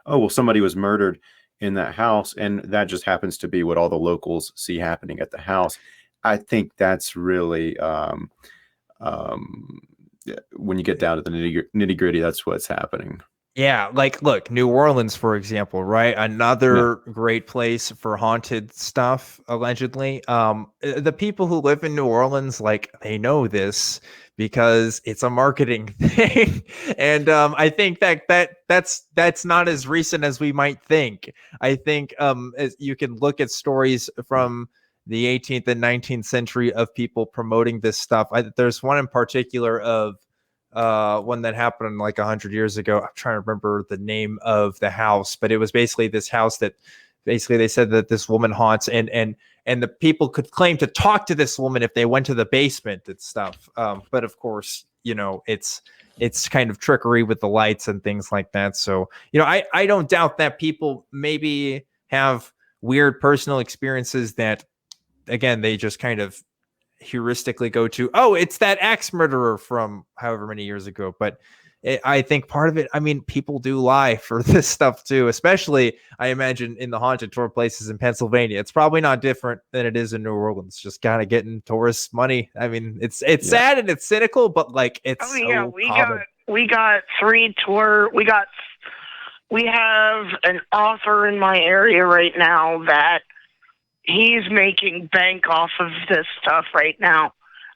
oh, well, somebody was murdered in that house, and that just happens to be what all the locals see happening at the house. I think that's really when you get down to the nitty gritty, that's what's happening. Yeah, like look, New Orleans, for example, right? Another great place for haunted stuff, allegedly. The people who live in New Orleans, like, they know this because it's a marketing thing. And I think that's not as recent as we might think. I think as you can look at stories from the 18th and 19th century of people promoting this stuff. There's one in particular of one that happened like 100 years ago. I'm trying to remember the name of the house, but it was basically this house that basically they said that this woman haunts, and the people could claim to talk to this woman if they went to the basement and stuff. But of course, it's kind of trickery with the lights and things like that. So, I don't doubt that people maybe have weird personal experiences that, again, they just kind of heuristically go to, oh, it's that axe murderer from however many years ago. But I think part of it, I mean, people do lie for this stuff too, especially I imagine in the haunted tour places in Pennsylvania. It's probably not different than it is in New Orleans, just kind of getting tourist money. I mean, it's sad and it's cynical, but like it's we got 3 tour. We have an author in my area right now that he's making bank off of this stuff right now.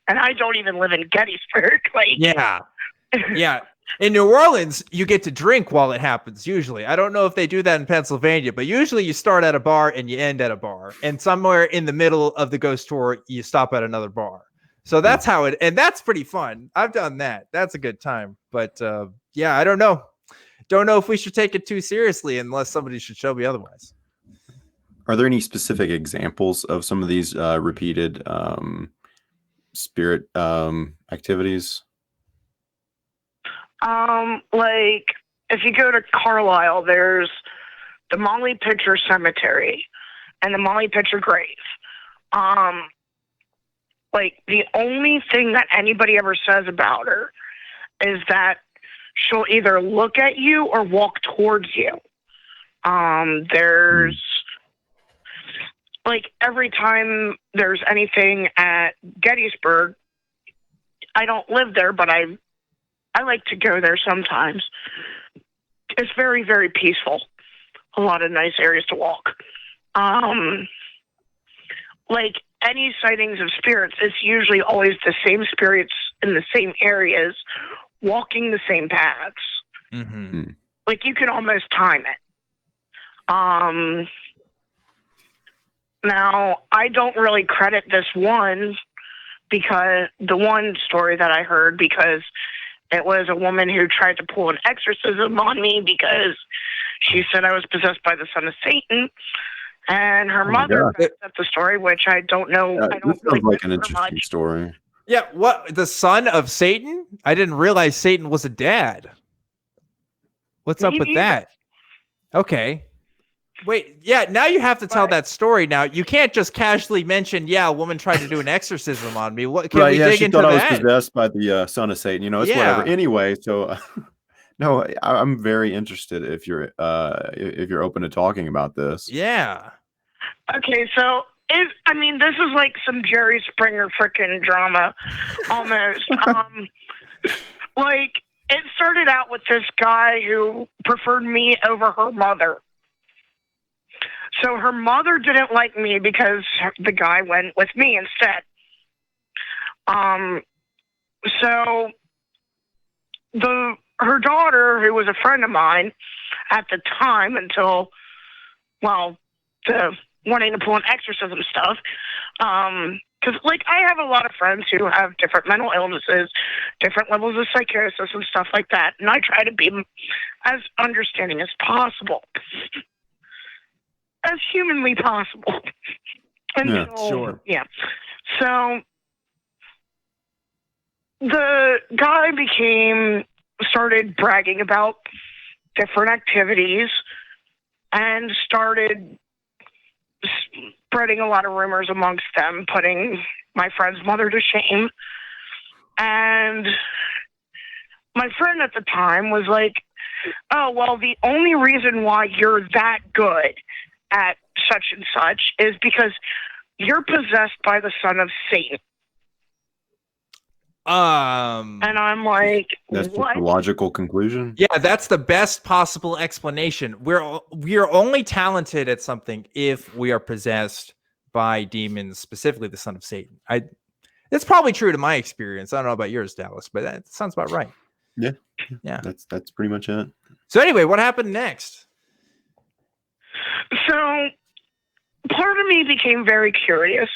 And I don't even live in Gettysburg. Yeah. In New Orleans, you get to drink while it happens, usually. I don't know if they do that in Pennsylvania, but usually you start at a bar and you end at a bar. And somewhere in the middle of the ghost tour, you stop at another bar. So that's how and that's pretty fun. I've done that. That's a good time. But I don't know. Don't know if we should take it too seriously unless somebody should show me otherwise. Are there any specific examples of some of these repeated spirit activities? Like if you go to Carlisle, there's the Molly Pitcher Cemetery and the Molly Pitcher grave. Like the only thing that anybody ever says about her is that she'll either look at you or walk towards you. There's like every time there's anything at Gettysburg, I don't live there, but I like to go there sometimes. It's very, very peaceful. A lot of nice areas to walk. Like any sightings of spirits, it's usually always the same spirits in the same areas, walking the same paths. Mm-hmm. Like you can almost time it. Now, I don't really credit this one because the one story that I heard, because it was a woman who tried to pull an exorcism on me because she said I was possessed by the son of Satan, and her mother backed up the story, which I don't know. I don't sounds like an interesting story. Yeah, what, the son of Satan? I didn't realize Satan was a dad. What's up with that? Okay. Wait, yeah, now you have to tell that story now. You can't just casually mention, a woman tried to do an exorcism on me. What can we dig into that? She thought I was possessed by the son of Satan. It's whatever. Anyway, so no, I'm very interested if you're open to talking about this. Yeah. Okay, so this is like some Jerry Springer frickin' drama, almost. Like it started out with this guy who preferred me over her mother. So her mother didn't like me because the guy went with me instead. So her daughter, who was a friend of mine at the time until, the wanting to pull an exorcism stuff, because I have a lot of friends who have different mental illnesses, different levels of psychosis and stuff like that, and I try to be as understanding as possible. As humanly possible. So the guy became started bragging about different activities and started spreading a lot of rumors amongst them, putting my friend's mother to shame. And my friend at the time was like, oh, well, the only reason why you're that good at such and such is because you're possessed by the son of Satan. And I'm like, that's what? just a logical conclusion. Yeah, that's the best possible explanation. We're only talented at something if we are possessed by demons, specifically the son of Satan. That's probably true to my experience. I don't know about yours, Dallas, but that sounds about right. Yeah. That's pretty much it. So anyway, what happened next? So part of me became very curious.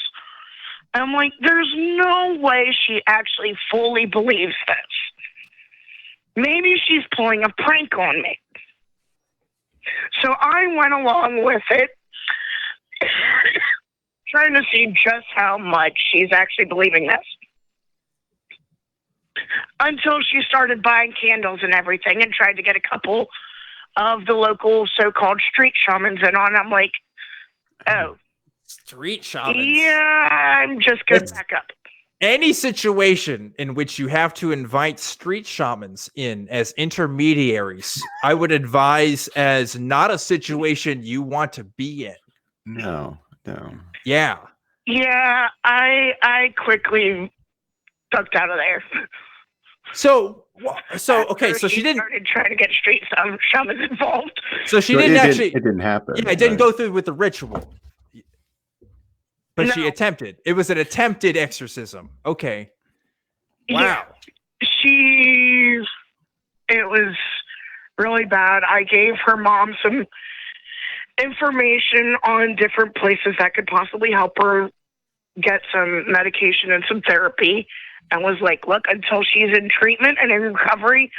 I'm like, there's no way she actually fully believes this. Maybe she's pulling a prank on me. So I went along with it, trying to see just how much she's actually believing this. Until she started buying candles and everything and tried to get a couple of the local so-called street shamans in on. I'm like, oh. Street shamans. Yeah, I'm just going to back up. Any situation in which you have to invite street shamans in as intermediaries, I would advise as not a situation you want to be in. No. Yeah. Yeah, I quickly ducked out of there. So okay, so she didn't started trying to get street shamans involved. So she didn't actually. It didn't happen. Yeah, it didn't go through with the ritual. But No. she attempted. It was an attempted exorcism. Okay. Wow. Yeah, it was really bad. I gave her mom some information on different places that could possibly help her get some medication and some therapy, and was like, look, until she's in treatment and in recovery,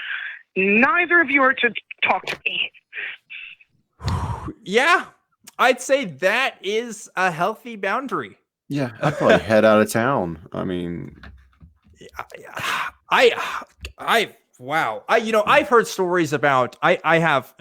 neither of you are to talk to me. Yeah. I'd say that is a healthy boundary. Yeah, I'd probably head out of town. I mean, wow. I've heard stories about. I have.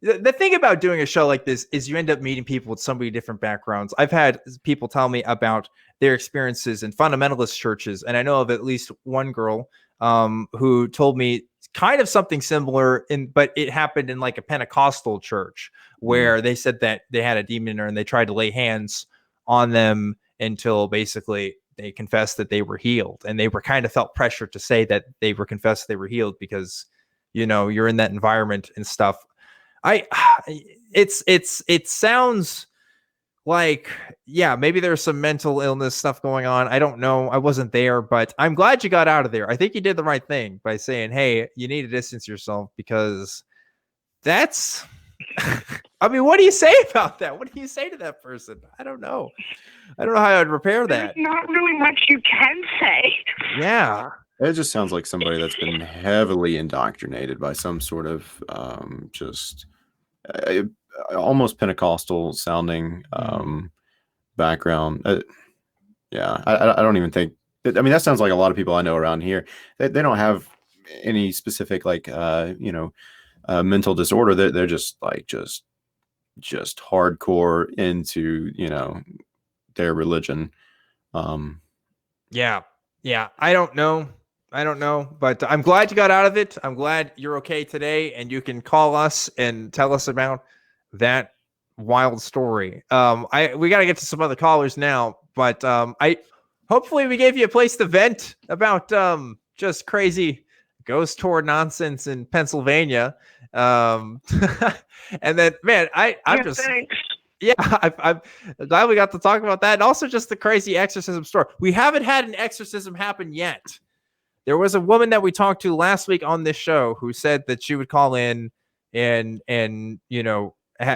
The thing about doing a show like this is you end up meeting people with so many different backgrounds. I've had people tell me about their experiences in fundamentalist churches, and I know of at least one girl who told me kind of something similar, but it happened in like a Pentecostal church where they said that they had a demon in her and they tried to lay hands on them until basically they confessed that they were healed, and they were kind of felt pressure to say that they were confessed they were healed because you're in that environment and stuff. It sounds like, yeah, maybe there's some mental illness stuff going on. I don't know. I wasn't there, but I'm glad you got out of there. I think you did the right thing by saying, hey, you need to distance yourself, because that's, I mean, what do you say about that? What do you say to that person? I don't know. I don't know how I'd repair that. There's not really much you can say. Yeah. it just sounds like somebody that's been heavily indoctrinated by some sort of almost Pentecostal sounding background. Yeah, I don't even think. I mean, that sounds like a lot of people I know around here. They don't have any specific mental disorder. They're just hardcore into their religion. Yeah. I don't know, but I'm glad you got out of it. I'm glad you're okay today, and you can call us and tell us about that wild story. We got to get to some other callers now, but hopefully we gave you a place to vent about just crazy ghost tour nonsense in Pennsylvania. And then, man, I'm just. Thanks. Yeah, I'm glad we got to talk about that, and also just the crazy exorcism story. We haven't had an exorcism happen yet. There was a woman that we talked to last week on this show who said that she would call in and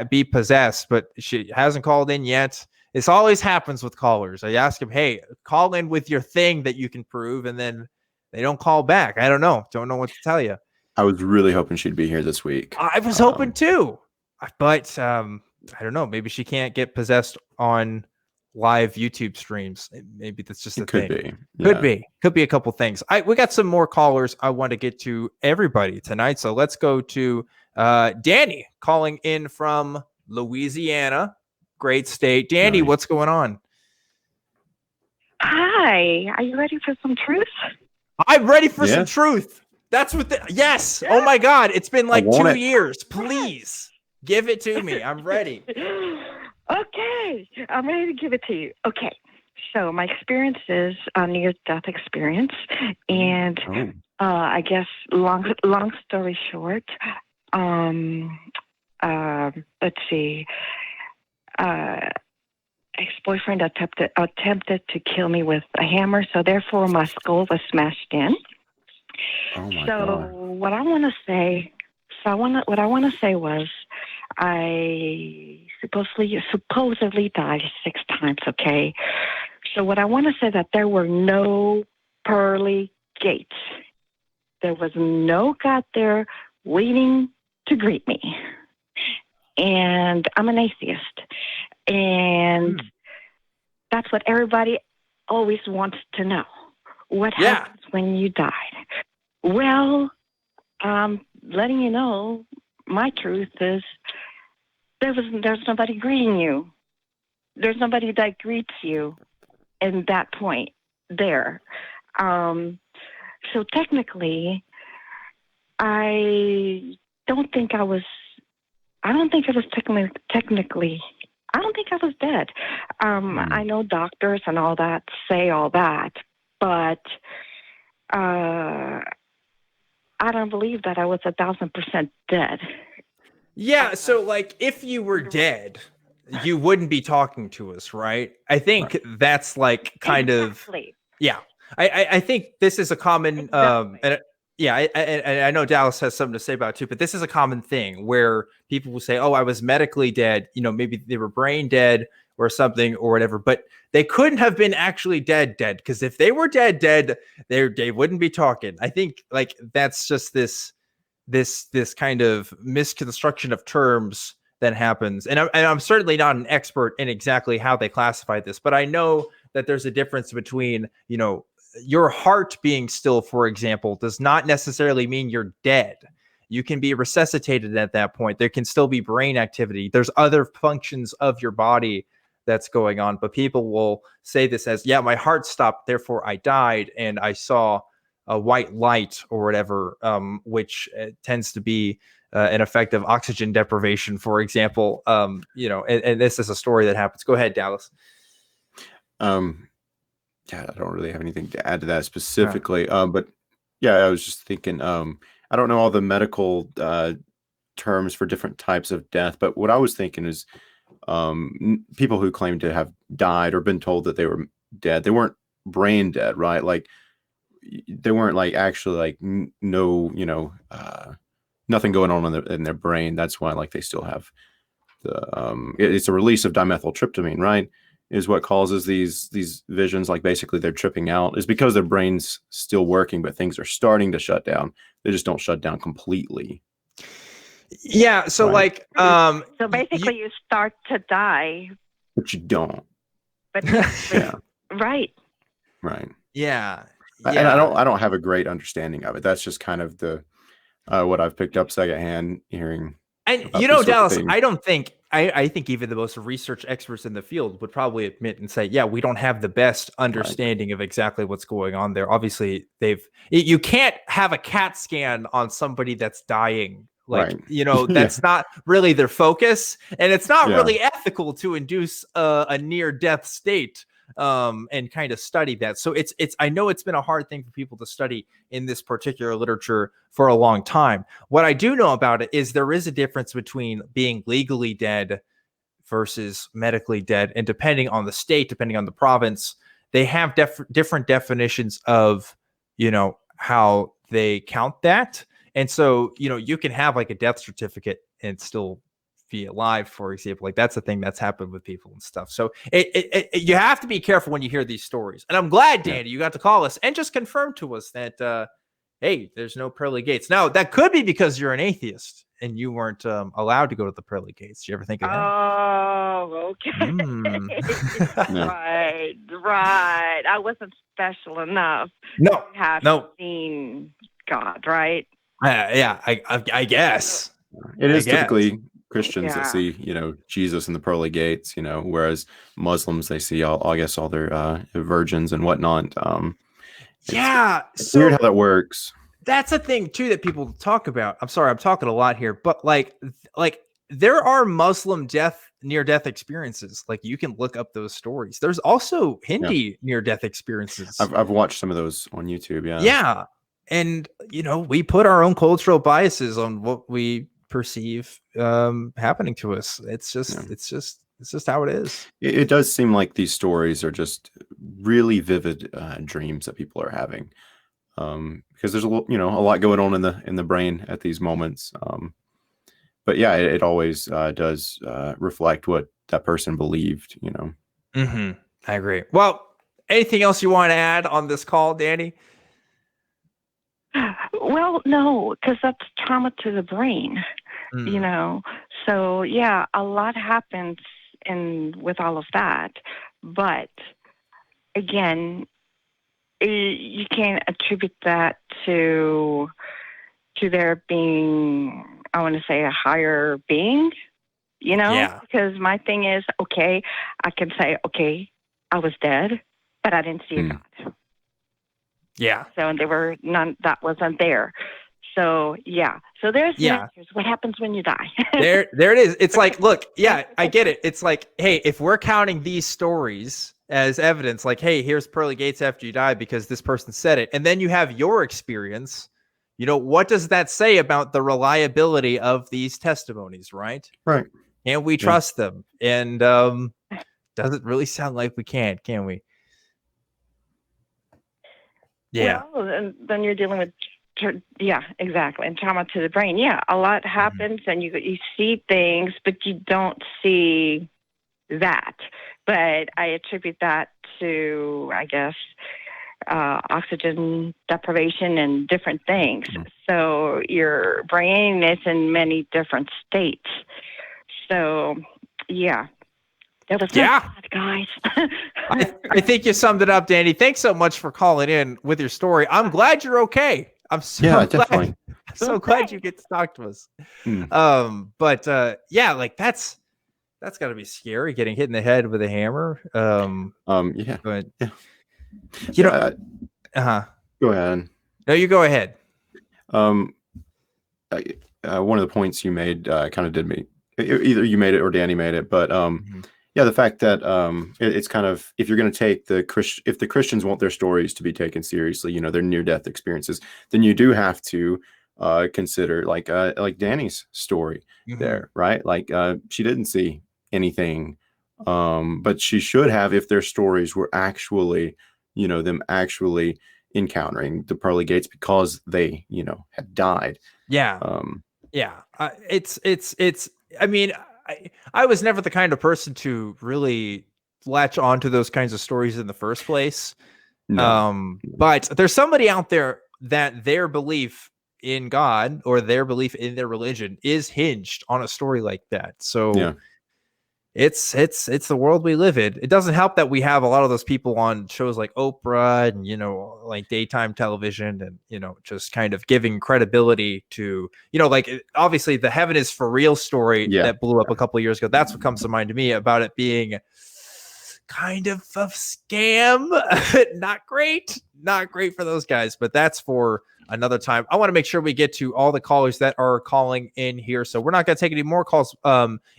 be possessed, but she hasn't called in yet. This always happens with callers. I ask them, hey, call in with your thing that you can prove, and then they don't call back. I don't know what to tell you. I was really hoping she'd be here this week. I was hoping too, but I don't know. Maybe she can't get possessed on live YouTube streams. Maybe that's just a Could thing. be. Could be a couple things. We got some more callers. I want to get to everybody tonight. So let's go to Danny calling in from Louisiana. Great state. Danny, Nice. what's going on? Hi, are you ready for some truth? I'm ready for some Yes. truth. That's what yes. Oh my God. It's been like want 2 it. years. Please give it to me. I'm ready. Okay, I'm ready to give it to you. Okay, so my experience is a near-death experience, and Oh. I guess long story short, let's see, ex-boyfriend attempted to kill me with a hammer, so therefore my skull was smashed in. Oh my So God. what I want to say, what I want to say was, I supposedly died 6 times. Okay, so what I want to say that there were no pearly gates. There was no God there waiting to greet me, and I'm an atheist, and that's what everybody always wants to know. What happens when you die? Well, letting you know, my truth is there's nobody greeting you. There's nobody that greets you in that point there. So technically, I don't think I was dead. I know doctors and all that say all that, but I don't believe that I was 1,000% dead. Yeah, so like if you were dead, you wouldn't be talking to us, right? I think that's like kind Exactly. of yeah. I think this is a common and I know Dallas has something to say about it too, but this is a common thing where people will say, "Oh, I was medically dead," maybe they were brain dead or something or whatever, but they couldn't have been actually dead because if they were dead, they wouldn't be talking. I think like that's just this kind of misconstruction of terms that happens. And I'm certainly not an expert in exactly how they classify this, but I know that there's a difference between, your heart being still, for example, does not necessarily mean you're dead. You can be resuscitated at that point. There can still be brain activity. There's other functions of your body that's going on, but people will say this as, yeah, my heart stopped, therefore I died, and I saw a white light or whatever, which tends to be an effect of oxygen deprivation, for example. And this is a story that happens. Go ahead, Dallas. Yeah, I don't really have anything to add to that specifically. But yeah, I was just thinking, I don't know all the medical terms for different types of death, but what I was thinking is people who claim to have died or been told that they were dead, they weren't brain dead, right? Like they weren't like actually like no, nothing going on in their brain. That's why like they still have the it's a release of dimethyltryptamine, right? Is what causes these visions. Like basically they're tripping out is because their brain's still working, but things are starting to shut down. They just don't shut down completely. Yeah. So Right. like, So basically you start to die, But you don't. but Yeah. right. Right. yeah. And I don't have a great understanding of it. That's just kind of the what I've picked up secondhand hearing. And about these sorts of Dallas, things. I think even the most research experts in the field would probably admit and say, yeah, we don't have the best understanding of exactly what's going on there. Obviously, you can't have a CAT scan on somebody that's dying. Like, that's not really their focus, and it's not really ethical to induce a near death state and kind of study that. So it's I know it's been a hard thing for people to study in this particular literature for a long time. What I do know about it is there is a difference between being legally dead versus medically dead, and depending on the state, depending on the province, they have different definitions of how they count that. And so you can have like a death certificate and still be alive, for example. Like that's a thing that's happened with people and stuff. So you have to be careful when you hear these stories. And I'm glad, Danny, you got to call us and just confirm to us that hey, there's no pearly gates. Now that could be because you're an atheist, and you weren't allowed to go to the pearly gates. Did you ever think of that? Oh, okay. Right. I wasn't special enough. No, to have no. seen God, right? Yeah, I guess. It is I guess. typically Christians that Yeah. see, Jesus in the pearly gates, whereas Muslims, they see I guess all their virgins and whatnot. It's weird how that works. That's a thing too that people talk about. I'm sorry, I'm talking a lot here, but like there are Muslim near death experiences. Like you can look up those stories. There's also Hindi near death experiences. I've watched some of those on YouTube. Yeah. Yeah. And we put our own cultural biases on what we perceive happening to us. It's just how it is. It does seem like these stories are just really vivid dreams that people are having. Because there's a lot going on in the brain at these moments. But yeah, it always does reflect what that person believed. Mm-hmm. I agree. Well, anything else you want to add on this call, Dani? Well, no, because that's trauma to the brain, So yeah, a lot happens with all of that, but again, you can't attribute that to there being, I want to say, a higher being, because my thing is, okay, I can say, okay, I was dead, but I didn't see a God. Yeah. So there were none, that wasn't there. So yeah. So there's the answers. What happens when you die? there it is. It's like, look, yeah, I get it. It's like, hey, if we're counting these stories as evidence, like, hey, here's pearly gates after you die because this person said it, and then you have your experience, what does that say about the reliability of these testimonies, right? Right. Can we trust them? And doesn't really sound like we can we? Yeah. Well, and then you're dealing with, exactly, and trauma to the brain. Yeah, a lot happens, and you see things, but you don't see that. But I attribute that to, I guess, oxygen deprivation and different things. So your brain is in many different states. So, yeah. That was bad, guys. I think you summed it up, Dani. Thanks so much for calling in with your story. I'm glad you're okay. I'm so definitely. I'm so glad you get to talk to us. But like that's got to be scary, getting hit in the head with a hammer. Yeah. But go ahead. No, you go ahead. One of the points you made kind of did me. Either you made it or Dani made it, but yeah, the fact that it's kind of, if you're going to take if the Christians want their stories to be taken seriously, their near-death experiences, then you do have to consider like Dani's story there, right? Like she didn't see anything, but she should have if their stories were actually, them actually encountering the pearly gates because they, had died. Yeah. I mean, I was never the kind of person to really latch on to those kinds of stories in the first place. No. But there's somebody out there that their belief in God or their belief in their religion is hinged on a story like that. So it's the world we live in. It doesn't help that we have a lot of those people on shows like Oprah and, like daytime television and, just kind of giving credibility to, like obviously the Heaven is for Real story that blew up a couple of years ago. That's what comes to mind to me about it being kind of a scam. Not great for those guys, but that's for another time. I want to make sure we get to all the callers that are calling in here. So we're not going to take any more calls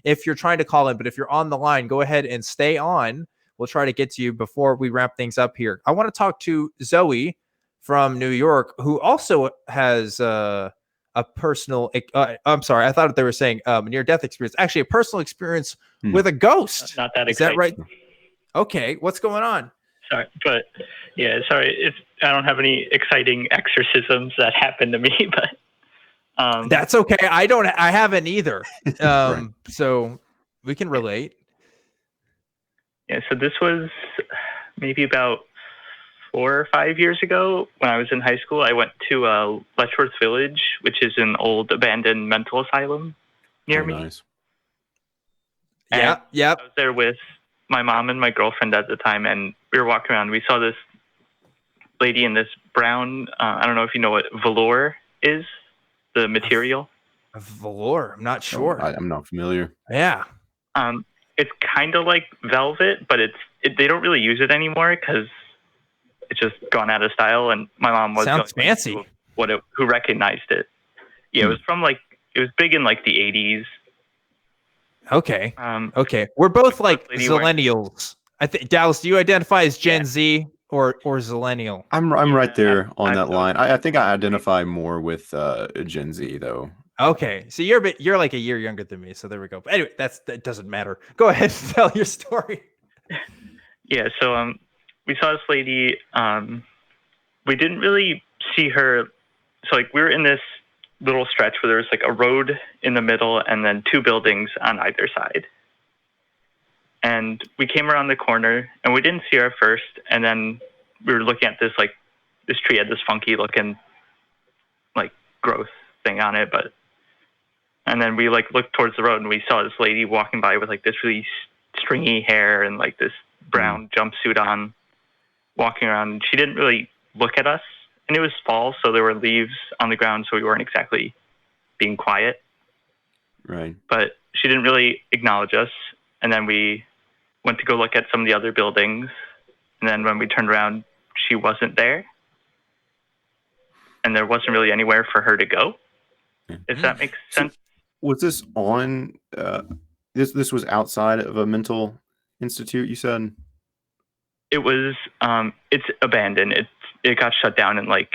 if you're trying to call in, but if you're on the line, go ahead and stay on. We'll try to get to you before we wrap things up here. I want to talk to Zoe from New York, who also has a personal, I'm sorry, I thought they were saying near-death experience. Actually, a personal experience with a ghost. Not that exciting. Is that right? Okay, what's going on? Sorry, but sorry, I don't have any exciting exorcisms that happened to me, but that's okay. I haven't either. Right. So we can relate. Yeah, so this was maybe about 4 or 5 years ago, when I was in high school, I went to Letchworth Village, which is an old abandoned mental asylum near me. Nice. Yeah, And yep. I was there with my mom and my girlfriend at the time, and we were walking around. We saw this lady in this brown, I don't know if you know what velour is, the material. A velour. I'm not sure. I'm not familiar. Yeah. It's kind of like velvet, but they don't really use it anymore because it's just gone out of style. And my mom was sounds fancy. Who recognized it? Yeah, it was from it was big in like the 80s. Okay. Okay. We're both like lady zillennials. I think Dallas, do you identify as Gen Z or zillennial? I'm right there on that line. I think I identify more with Gen Z though. Okay, so you're like a year younger than me, so there we go. But anyway, that doesn't matter. Go ahead and tell your story. Yeah, so we saw this lady. We didn't really see her. So like we were in this little stretch where there was like a road in the middle and then 2 buildings on either side. And we came around the corner and we didn't see her at first. And then we were looking at this tree had this funky looking like growth thing on it, and then we looked towards the road and we saw this lady walking by with like this really stringy hair and like this brown jumpsuit on, walking around. She didn't really look at us, and it was fall, so there were leaves on the ground, so we weren't exactly being quiet. Right. But she didn't really acknowledge us. And then we went to go look at some of the other buildings. And then when we turned around, she wasn't there. And there wasn't really anywhere for her to go. If that makes sense. Was this on? This was outside of a mental institute, you said? It was. It's abandoned. It got shut down in like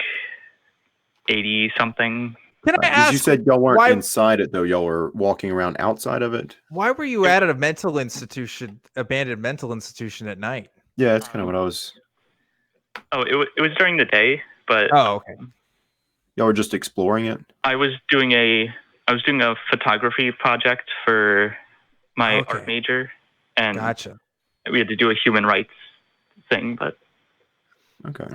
80 something. Can I ask? You said y'all weren't inside it though. Y'all were walking around outside of it. Why were you at a mental institution, abandoned mental institution at night? Yeah, that's kind of what I was. Oh, it was during the day, but. Oh, okay. Y'all were just exploring it. I was doing a photography project for my art major, and gotcha. We had to do a human rights thing, but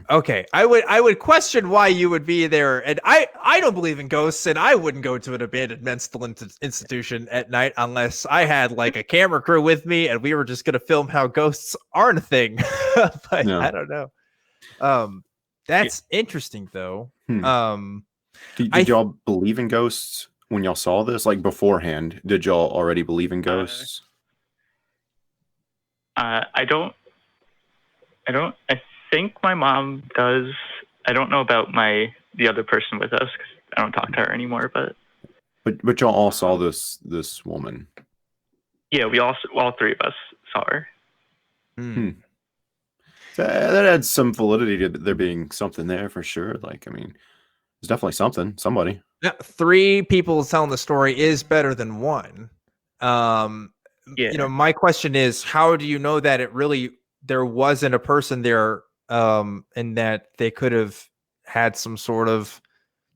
okay. I would question why you would be there, and I don't believe in ghosts, and I wouldn't go to an abandoned mental institution at night unless I had like a camera crew with me, and we were just gonna film how ghosts aren't a thing. But no. I don't know. That's interesting though. Did y'all believe in ghosts when y'all saw this? Like beforehand, did y'all already believe in ghosts? I don't. I think my mom does. I don't know about the other person with us because I don't talk to her anymore. But y'all all saw this woman. Yeah, we all 3 of us saw her. That adds some validity to there being something there for sure. Like, I mean, there's definitely somebody. Yeah, 3 people telling the story is better than 1. You know, my question is, how do you know that there wasn't a person there, and that they could have had some sort of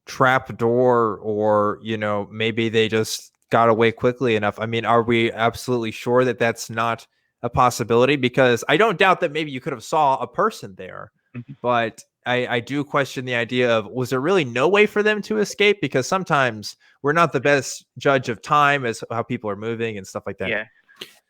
trap door, or, you know, maybe they just got away quickly enough? I mean, are we absolutely sure that that's not a possibility? Because I don't doubt that maybe you could have saw a person there, but I do question the idea of, was there really no way for them to escape? Because sometimes we're not the best judge of time as how people are moving and stuff like that. Yeah.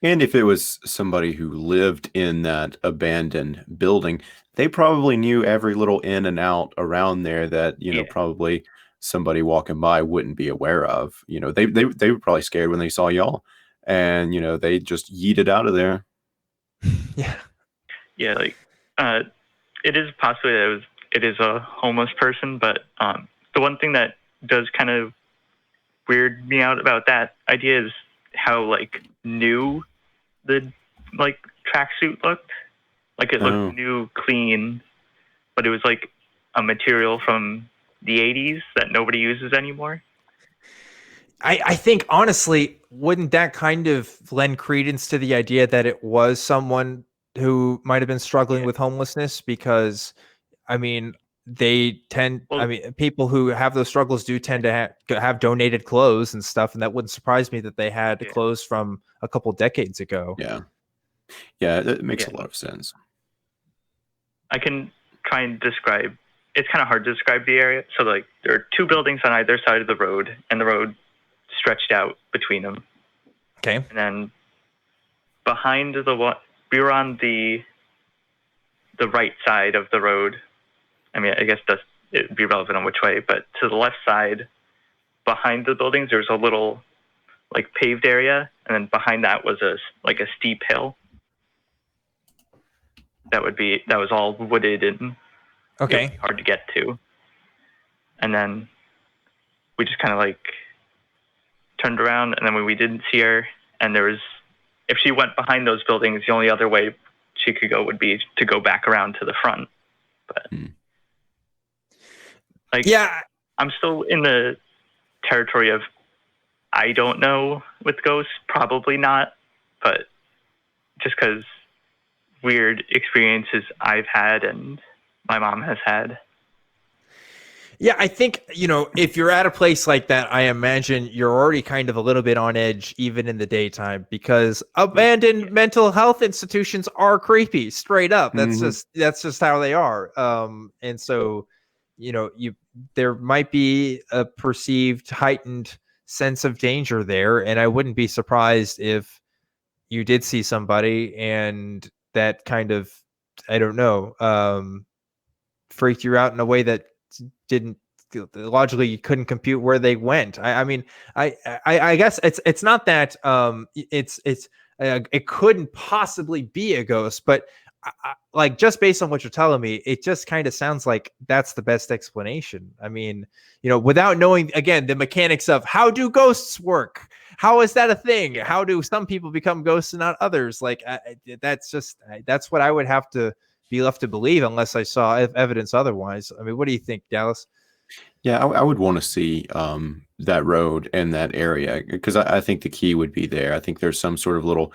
And if it was somebody who lived in that abandoned building, they probably knew every little in and out around there that, you know, probably somebody walking by wouldn't be aware of. You know, they were probably scared when they saw y'all, and, you know, they just yeeted out of there. Yeah, like it is possibly that it is a homeless person, but the one thing that does kind of weird me out about that idea is how like new the like tracksuit looked. Like it looked new, clean, but it was like a material from the 80s that nobody uses anymore. I think honestly, wouldn't that kind of lend credence to the idea that it was someone who might have been struggling with homelessness? Because I mean, people who have those struggles do tend to have donated clothes and stuff, and that wouldn't surprise me that they had clothes from a couple decades ago. Yeah, it makes a lot of sense. I can try and describe. It's kind of hard to describe the area. So like there are 2 buildings on either side of the road, and the road stretched out between them. Okay. And then behind the one, we were on the right side of the road. I mean, I guess it'd be relevant on which way, but to the left side, behind the buildings, there's a little like paved area, and then behind that was a steep hill. That was all wooded and Okay. it would be hard to get to. And then we just kind of like turned around, and then when we didn't see her, and if she went behind those buildings, the only other way she could go would be to go back around to the front. But yeah, I'm still in the territory of I don't know with ghosts, probably not, but just because weird experiences I've had and my mom has had. Yeah, I think, if you're at a place like that, I imagine you're already kind of a little bit on edge, even in the daytime, because abandoned mental health institutions are creepy, straight up. That's just how they are. And so, there might be a perceived heightened sense of danger there. And I wouldn't be surprised if you did see somebody and that kind of, I don't know, freaked you out in a way that didn't logically, you couldn't compute where they went. I mean, I guess it's not that it couldn't possibly be a ghost, but like just based on what you're telling me, it just kind of sounds like that's the best explanation. I mean, without knowing again the mechanics of how do ghosts work, how is that a thing? How do some people become ghosts and not others? Like that's what I would have to be left to believe unless I saw evidence otherwise. I mean, what do you think, Dallas? Yeah, I would want to see that road and that area, because I think the key would be there. I think there's some sort of little,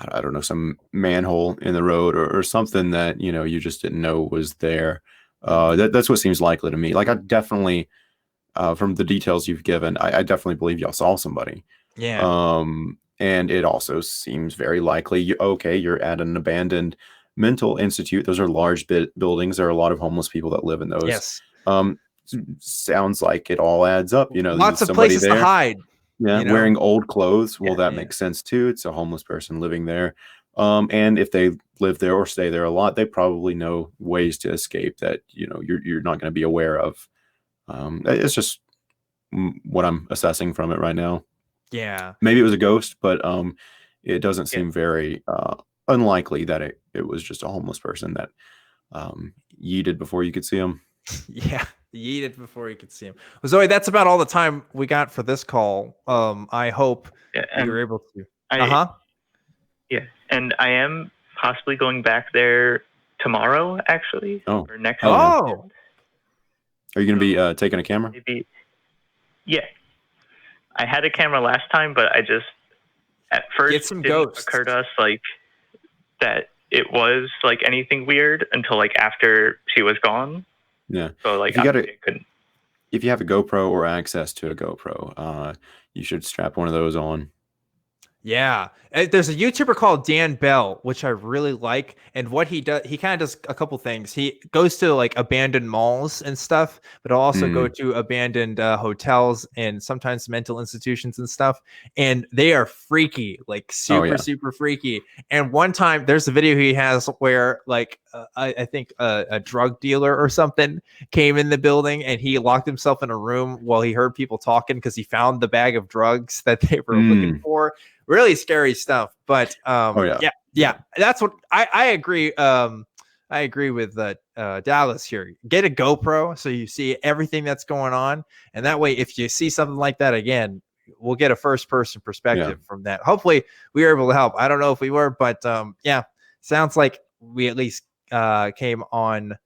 I don't know, some manhole in the road or something that, you just didn't know was there. That's what seems likely to me. Like I definitely, from the details you've given, I definitely believe y'all saw somebody. Yeah. And it also seems very likely, you're at an abandoned mental institute. Those are large buildings. There are a lot of homeless people that live in those. Yes. Sounds like it all adds up. Lots of places to hide. Yeah, wearing old clothes. Well, that makes sense too. It's a homeless person living there. And if they live there or stay there a lot, they probably know ways to escape that you're not going to be aware of. It's just what I'm assessing from it right now. Yeah, maybe it was a ghost, but it doesn't seem very unlikely that it was just a homeless person that yeeted before you could see him. Yeah, yeeted before you could see him. Well, Zoe, that's about all the time we got for this call. I hope you're able to. Yeah, and I am possibly going back there tomorrow, actually. Oh, or next. Oh, are you going to be taking a camera? Maybe. Yeah, I had a camera last time, but I just at first it didn't occur to us like that it was like anything weird until like after she was gone. Yeah. So like if you have a GoPro or access to a GoPro, you should strap one of those on. Yeah, there's a YouTuber called Dan Bell, which I really like, and what he does, he kind of does a couple things. He goes to like abandoned malls and stuff, but he'll also go to abandoned hotels and sometimes mental institutions and stuff, and they are freaky, like super freaky. And one time, there's a video he has where like I think a drug dealer or something came in the building, and he locked himself in a room while he heard people talking because he found the bag of drugs that they were looking for. Really scary stuff, but yeah, that's what I agree. I agree with Dallas here. Get a GoPro so you see everything that's going on, and that way, if you see something like that again, we'll get a first-person perspective from that. Hopefully, we were able to help. I don't know if we were, but sounds like we at least came on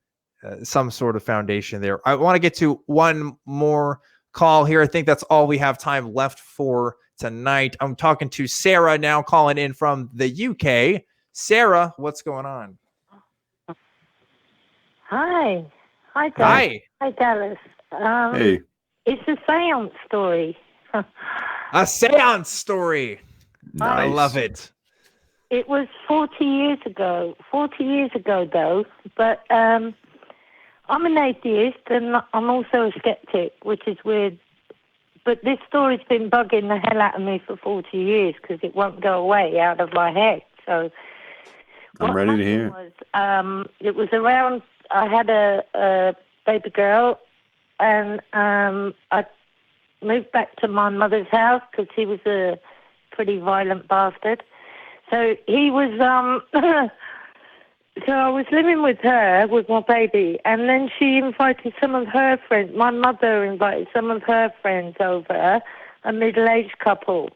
some sort of foundation there. I want to get to one more call here. I think that's all we have time left for tonight. I'm talking to Sarah now, calling in from the UK. Sarah, what's going on? Hi, Dallas. Hi, Dallas. Hey. It's a seance story. A seance story. Nice. I love it. It was 40 years ago. 40 years ago, though. But I'm an atheist, and I'm also a skeptic, which is weird. But this story's been bugging the hell out of me for 40 years because it won't go away out of my head. So I'm ready to hear. It was around, I had a baby girl, and I moved back to my mother's house because he was a pretty violent bastard. So he was, so I was living with her, with my baby, and then she invited some of her friends. My mother invited some of her friends over, a middle-aged couple,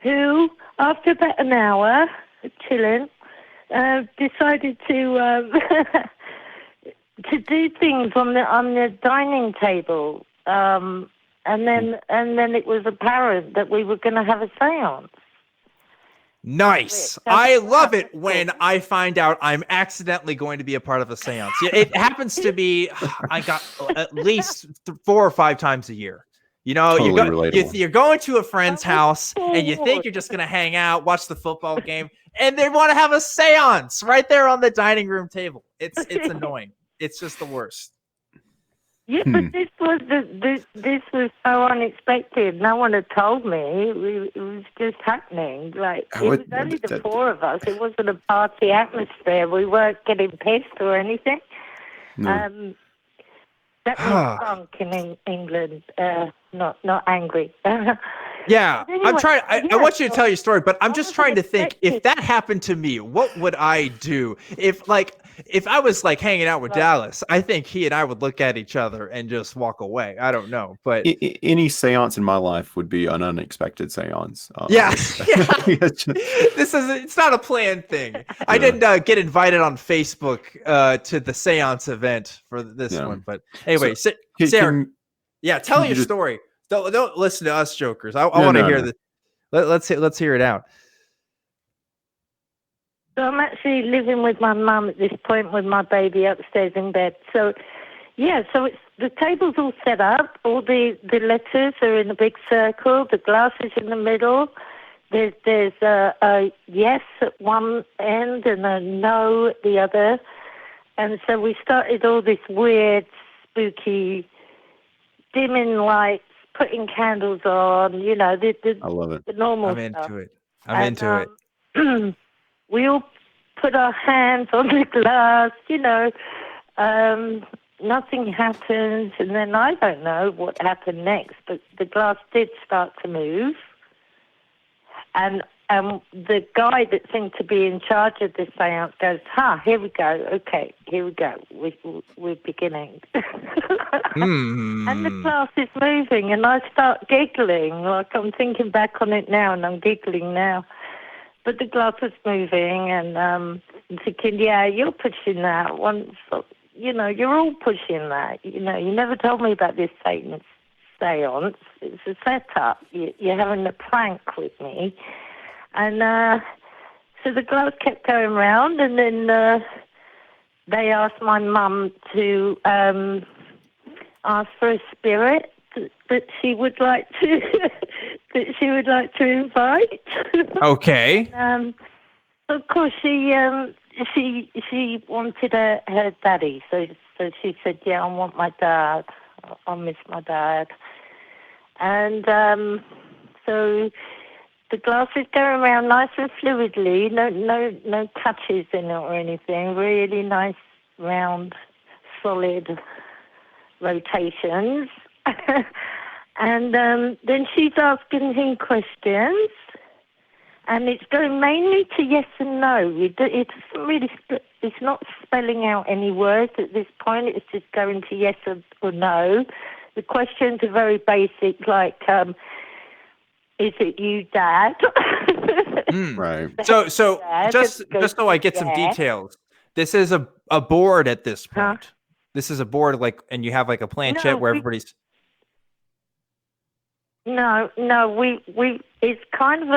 who, after about an hour chilling, decided to to do things on the dining table, and then it was apparent that we were going to have a séance. Nice. I love it when I find out I'm accidentally going to be a part of a seance. It happens to be, I got at least 4 or 5 times a year. You know, Totally you're going to a friend's house and you think you're just going to hang out, watch the football game, and they want to have a seance right there on the dining room table. It's annoying. It's just the worst. Yeah, but this was so unexpected. No one had told me. It was just happening. Like, it was only the 4 of us. It wasn't a party atmosphere. We weren't getting pissed or anything. No. That was drunk in England, not angry. Yeah, anyway, I'm trying. I want you to tell your story, but I'm just trying to think, if that happened to me, what would I do? If I was like hanging out with Dallas, I think he and I would look at each other and just walk away. I don't know, but any seance in my life would be an unexpected seance. Yeah. It's not a planned thing. I didn't get invited on Facebook to the seance event for this one, but anyway, Sarah, tell your story. Don't listen to us jokers. I want to hear this. Let's hear it out. So I'm actually living with my mum at this point with my baby upstairs in bed. So, it's the table's all set up. All the letters are in a big circle. The glass is in the middle. There's a yes at one end and a no at the other. And so we started all this weird, spooky, dimming lights, putting candles on, I love it. The normal stuff. I'm into it. We all put our hands on the glass, nothing happens, and then I don't know what happened next, but the glass did start to move, and the guy that seemed to be in charge of the seance goes, here we go, okay, here we go, we're beginning. And the glass is moving, and I start giggling, like I'm thinking back on it now, and I'm giggling now. But the glass was moving, and I'm thinking, you're pushing that. You're all pushing that. You never told me about this Satan seance. It's a setup. You're having a prank with me. And so the glass kept going round, and then they asked my mum to ask for a spirit that she would like to invite. Okay. Of course, she wanted her daddy, so she said, I want my dad. I miss my dad. And so the glass is going around nice and fluidly, no touches in it or anything. Really nice, round, solid rotations. And then she's asking him questions, and it's going mainly to yes and no. It's really, it's not spelling out any words at this point. It's just going to yes or no. The questions are very basic, like, is it you, Dad? Right. So just so I get some details, this is a board at this point. Huh? This is a board, and you have a planchette where everybody's. No, we it's kind of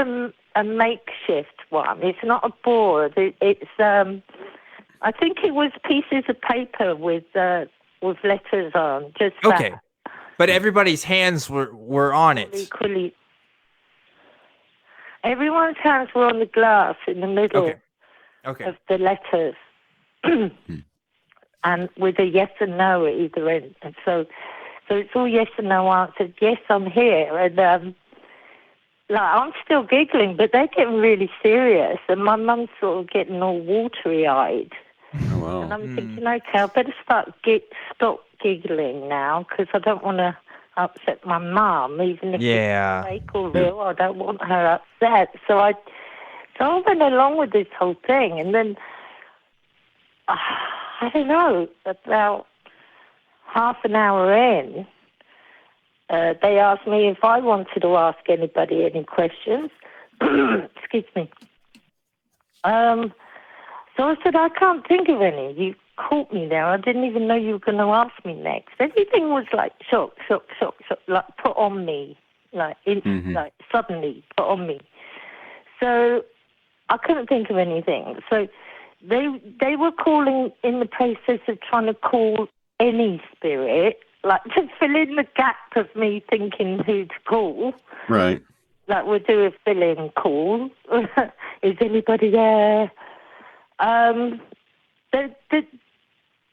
a makeshift one. It's not a board. It's I think it was pieces of paper with letters on. Just okay, that. But everybody's hands were on it. Equally, everyone's hands were on the glass in the middle of the letters. and with a yes and no at either end. And so it's all yes and no answered. Yes, I'm here. And I'm still giggling, but they're getting really serious. And my mum's sort of getting all watery-eyed. Oh, wow. And I'm thinking, okay, I better stop giggling now, because I don't want to upset my mum, even if it's fake or real. I don't want her upset. So I went along with this whole thing. And then, I don't know, about half an hour in, they asked me if I wanted to ask anybody any questions. Excuse me. So I said, I can't think of any. You caught me there. I didn't even know you were going to ask me next. Everything was like shock, like put on me, like suddenly put on me. So I couldn't think of anything. So they were calling, in the process of trying to call any spirit, like to fill in the gap of me thinking who to call. Right. Like we'll do a fill-in call. Is anybody there?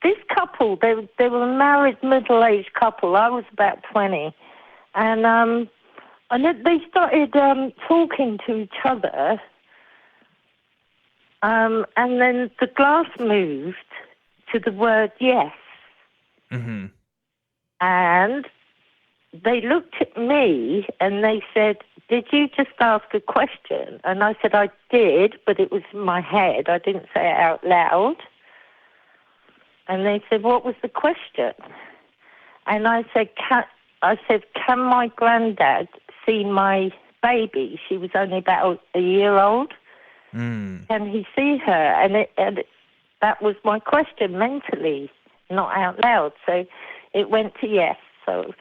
This couple, they were a married, middle-aged couple. I was about 20. And they started talking to each other. And then the glass moved to the word yes. Mm-hmm. And they looked at me and they said, did you just ask a question? And I said, I did, but it was in my head. I didn't say it out loud. And they said, what was the question? And I said, can my granddad see my baby? She was only about a year old. Can he see her? And that was my question mentally, not out loud. So it went to yes. So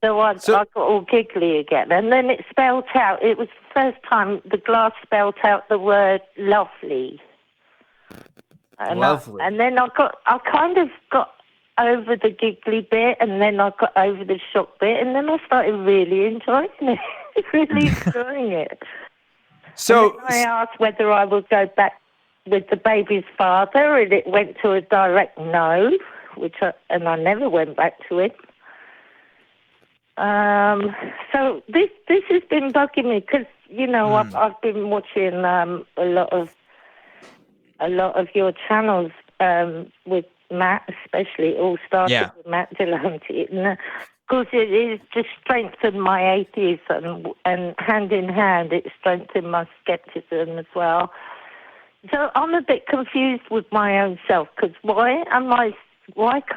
So I got all giggly again. And then it spelled out, it was the first time the glass spelled out the word lovely. And lovely. And then I kind of got over the giggly bit, and then I got over the shock bit, and then I started really enjoying it. Really enjoying it. So I asked whether I would go back with the baby's father, and it went to a direct no, and I never went back to it. So this has been bugging me because I've been watching a lot of your channels with Matt, especially. It all started with Matt Dillahunty, and of course it has just strengthened my atheism, and hand in hand it strengthened my skepticism as well. So I'm a bit confused with my own self, because why won't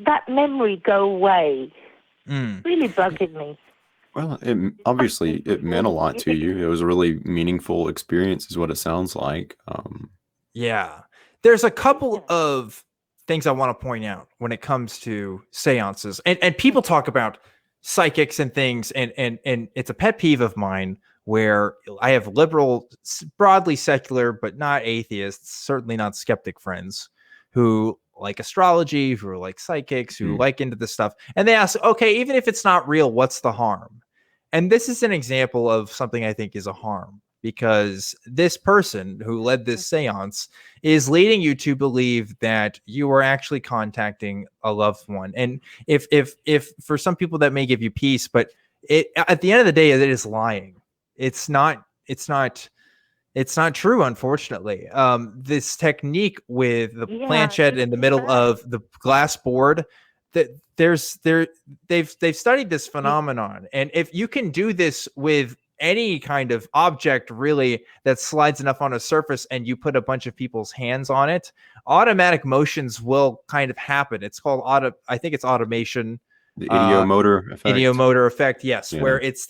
that memory go away? Really bugging me. Well, it meant a lot to you. It was a really meaningful experience, is what it sounds like. Yeah. There's a couple of things I want to point out when it comes to seances. And people talk about psychics and things, and it's a pet peeve of mine where I have liberal, broadly secular, but not atheists, certainly not skeptic friends who like astrology, who are like psychics, who like into this stuff. And they ask, okay, even if it's not real, what's the harm? And this is an example of something I think is a harm, because this person who led this seance is leading you to believe that you are actually contacting a loved one. And if for some people that may give you peace, but at the end of the day, it is lying. It's not true, unfortunately. This technique with the planchette in the middle of the glass board, that they've studied this phenomenon. And if you can do this with any kind of object really that slides enough on a surface and you put a bunch of people's hands on it, automatic motions will kind of happen. It's called I think it's automation. The ideomotor effect. Ideomotor effect, yes, where it's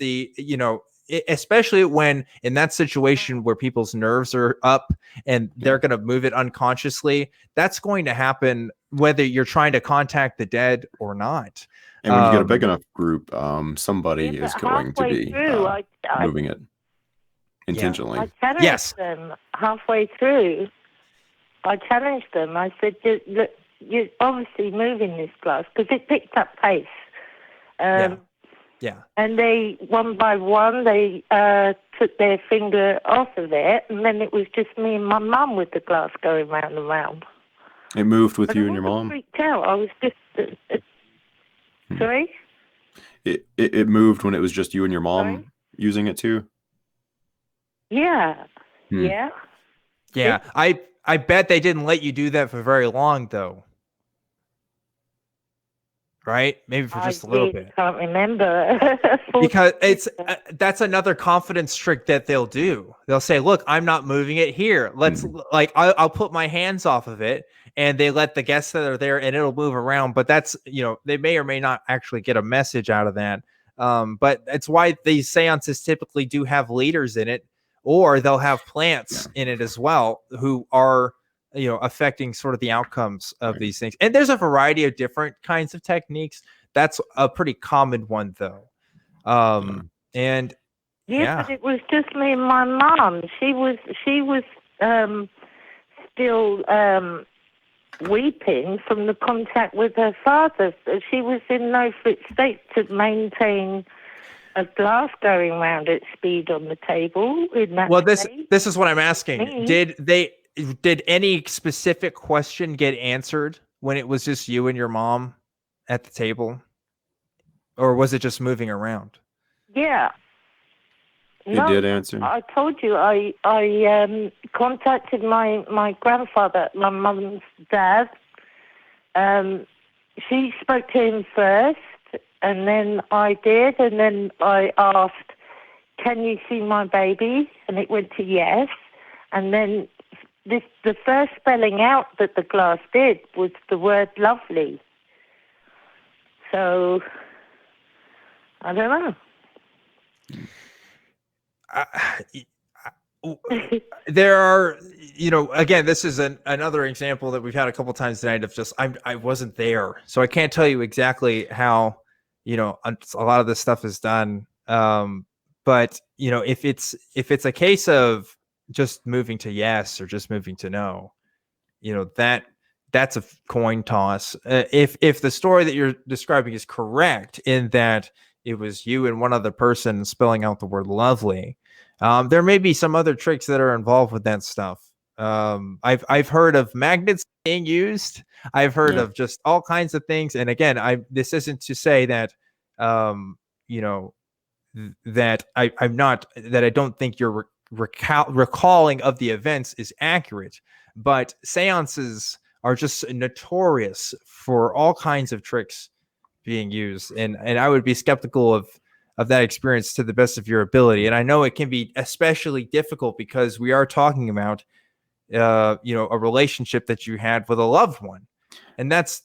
especially when in that situation where people's nerves are up and they're going to move it unconsciously, that's going to happen whether you're trying to contact the dead or not. And when you get a big enough group, somebody is going to be moving it intentionally. I challenged them halfway through. I challenged them. I said, you're obviously moving this glass, because it picked up pace. Yeah. And they, one by one, they took their finger off of it, and then it was just me and my mum with the glass going round and round. It moved with But you I and your wasn't mom? freaked out. I was just... Sorry? It moved when it was just you and your mom Sorry? using it too? Yeah. Hmm. Yeah. Yeah. I bet they didn't let you do that for very long, though. Right? Maybe for just a little bit. I can't remember. Because it's that's another confidence trick that they'll do. They'll say, "Look, I'm not moving it here. Let's like I'll put my hands off of it," and they let the guests that are there, and it'll move around. But that's they may or may not actually get a message out of that. But that's why these seances typically do have leaders in it, or they'll have plants in it as well, who are affecting sort of the outcomes of these things. And there's a variety of different kinds of techniques. That's a pretty common one, though. And but it was just me and my mom. She was still weeping from the contact with her father. She was in no fit state to maintain a glass going round at speed on the table. In that this is what I'm asking. Did any specific question get answered when it was just you and your mom at the table, or was it just moving around? Yeah. It did answer. I told you I contacted my grandfather, my mum's dad. She spoke to him first, and then I did, and then I asked, "Can you see my baby?" And it went to yes. And then the first spelling out that the glass did was the word lovely. So I don't know. There are, again, this is another example that we've had a couple times tonight of just I wasn't there, so I can't tell you exactly how a lot of this stuff is done. But if it's a case of just moving to yes or just moving to no, that's a coin toss. If the story that you're describing is correct in that it was you and one other person spelling out the word lovely, there may be some other tricks that are involved with that stuff. I've heard of magnets being used. I've heard of just all kinds of things. And again, this isn't to say that that I don't think your recalling of the events is accurate, but seances are just notorious for all kinds of tricks being used, and I would be skeptical of that experience to the best of your ability. And I know it can be especially difficult because we are talking about a relationship that you had with a loved one, and that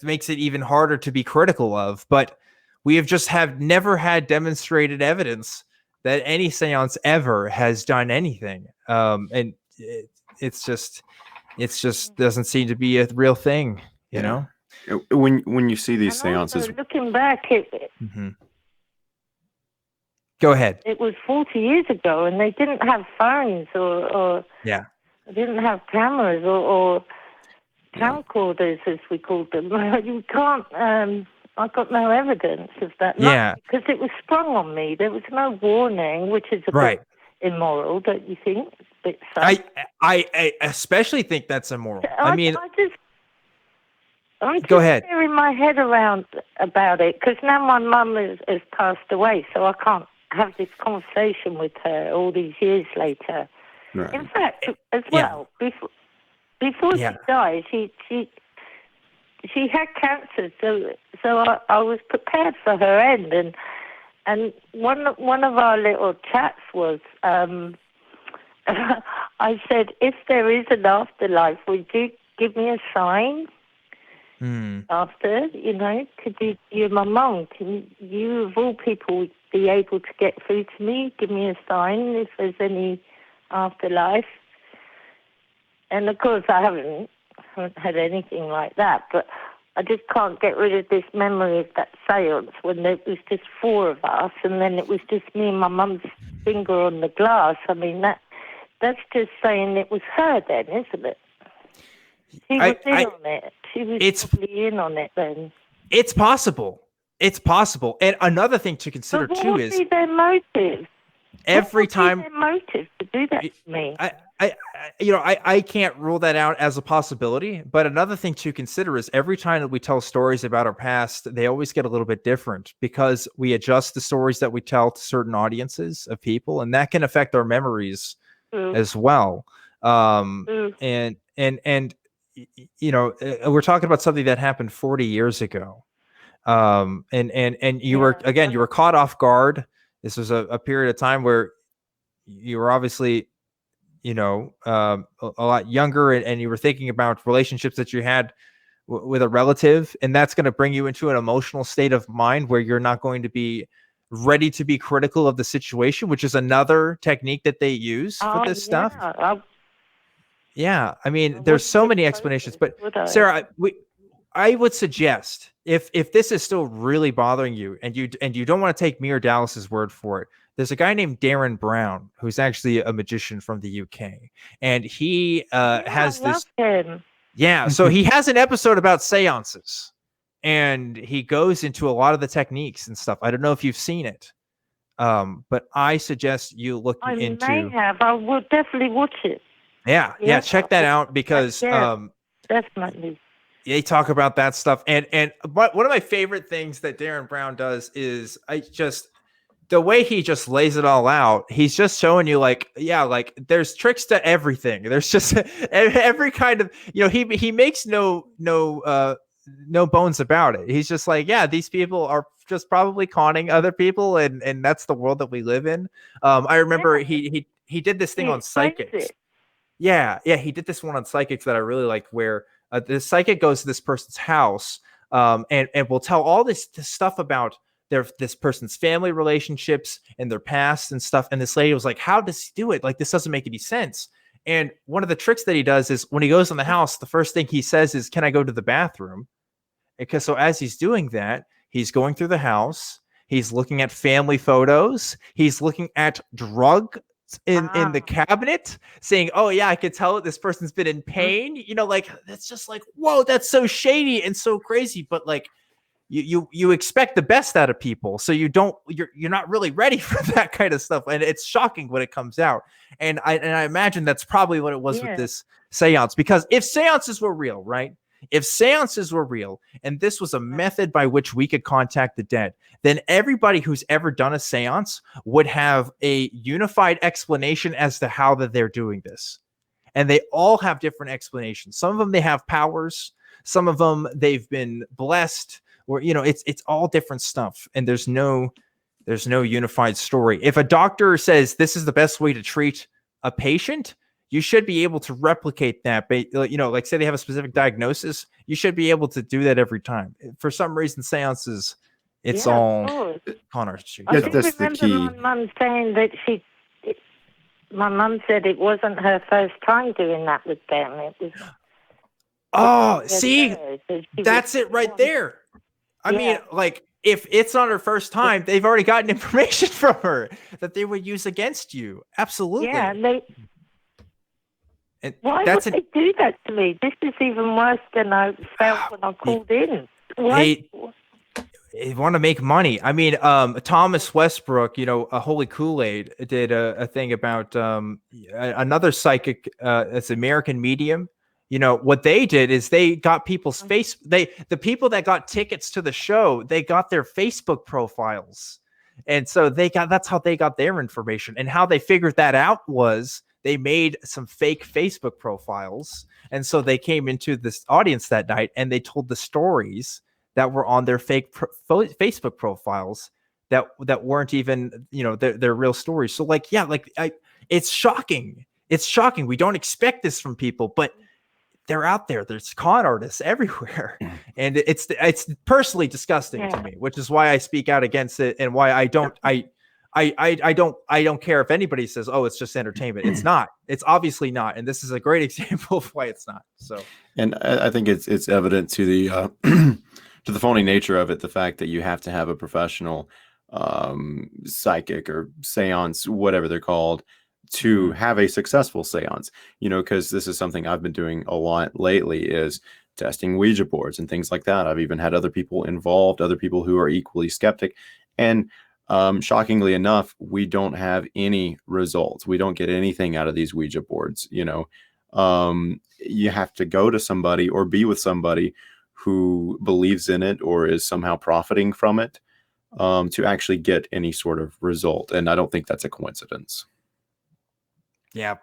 makes it even harder to be critical of. But we have never had demonstrated evidence that any seance ever has done anything, and it's just doesn't seem to be a real thing, you know. When you see these seances, looking back, go ahead. It was 40 years ago, and they didn't have phones or they didn't have cameras or camcorders, as we called them. You can't. I got no evidence of that. Because it was sprung on me. There was no warning, which is a bit immoral, don't you think? I especially think that's immoral. I'm go ahead. Tearing my head around about it because now my mum has passed away, so I can't have this conversation with her all these years later. Right. In fact, as well, before she died, she had cancer, so I was prepared for her end, and one of our little chats was, I said, if there is an afterlife, would you give me a sign? After, could you, my mum, can you of all people be able to get through to me? Give me a sign if there's any afterlife. And of course I haven't had anything like that, but I just can't get rid of this memory of that seance when there was just four of us, and then it was just me and my mum's finger on the glass. I mean, that's just saying it was her then, isn't it? She was in on it. She was probably in on it then. It's possible. It's possible. And another thing to consider But what too would is be their motive? every What would be time their motive to do that to me? I can't rule that out as a possibility, but another thing to consider is every time that we tell stories about our past, they always get a little bit different because we adjust the stories that we tell to certain audiences of people, and that can affect our memories as well. And we're talking about something that happened 40 years ago. And you were caught off guard. This was a period of time where you were obviously, a lot younger, and you were thinking about relationships that you had with a relative, and that's going to bring you into an emotional state of mind where you're not going to be ready to be critical of the situation, which is another technique that they use for this stuff. Yeah, I mean, there's so many explanations, but Sarah, I would suggest if this is still really bothering you and you don't want to take me or Dallas's word for it, there's a guy named Darren Brown who's actually a magician from the UK, and he has this. Yeah, so he has an episode about seances, and he goes into a lot of the techniques and stuff. I don't know if you've seen it, but I suggest you look into. I may have. I will definitely watch it. Yeah, check that out because definitely. They talk about that stuff, and one of my favorite things that Darren Brown does is the way he just lays it all out. He's just showing you like there's tricks to everything. There's just every kind of, he makes no bones about it. He's just like, yeah, these people are just probably conning other people, and that's the world that we live in. I remember he did this thing on psychics. Yeah, he did this one on psychics that I really liked, where the psychic goes to this person's house, and will tell all this stuff about this person's family relationships and their past and stuff. And this lady was like, how does he do it? Like, this doesn't make any sense. And one of the tricks that he does is when he goes in the house, the first thing he says is, can I go to the bathroom? Because so as he's doing that, he's going through the house, he's looking at family photos, he's looking at drugs in the cabinet, saying, oh yeah, I could tell this person's been in pain. Like, that's just like, whoa, that's so shady and so crazy. But like, you expect the best out of people, so you're not really ready for that kind of stuff, and it's shocking when it comes out. And I imagine that's probably what it was with this seance, because if seances were real, right? If seances were real and this was a method by which we could contact the dead, then everybody who's ever done a seance would have a unified explanation as to how that they're doing this. And they all have different explanations. Some of them, they have powers. Some of them, they've been blessed, or, it's all different stuff. And there's no unified story. If a doctor says this is the best way to treat a patient, you should be able to replicate that. Like say they have a specific diagnosis, you should be able to do that every time. For some reason, seances, it's all con artistry. I remember the key. My mum saying that my mum said it wasn't her first time doing that with them. It was. See, that's it right there. I mean, like, if it's not her first time, they've already gotten information from her that they would use against you. Absolutely. Yeah. Why would they do that to me? This is even worse than I felt when I called in. They want to make money. I mean, Thomas Westbrook, a Holy Kool-Aid, did a thing about another psychic, it's American Medium. What they did is they got people's the people that got tickets to the show, they got their Facebook profiles. And so that's how they got their information. And how they figured that out was they made some fake Facebook profiles. And so they came into this audience that night and they told the stories that were on their fake Facebook profiles that weren't even, their real stories. So it's shocking. It's shocking. We don't expect this from people, but they're out there. There's con artists everywhere, and it's personally disgusting to me, which is why I speak out against it, and why I don't care if anybody says, oh, it's just entertainment. It's not. It's obviously not, and this is a great example of why it's not. So, and I think it's evident to the to the phony nature of it, the fact that you have to have a professional psychic or seance, whatever they're called, to have a successful seance, because this is something I've been doing a lot lately, is testing Ouija boards and things like that. I've even had other people involved, other people who are equally skeptic. And shockingly enough, we don't have any results. We don't get anything out of these Ouija boards. You have to go to somebody or be with somebody who believes in it or is somehow profiting from it to actually get any sort of result. And I don't think that's a coincidence. Yeah.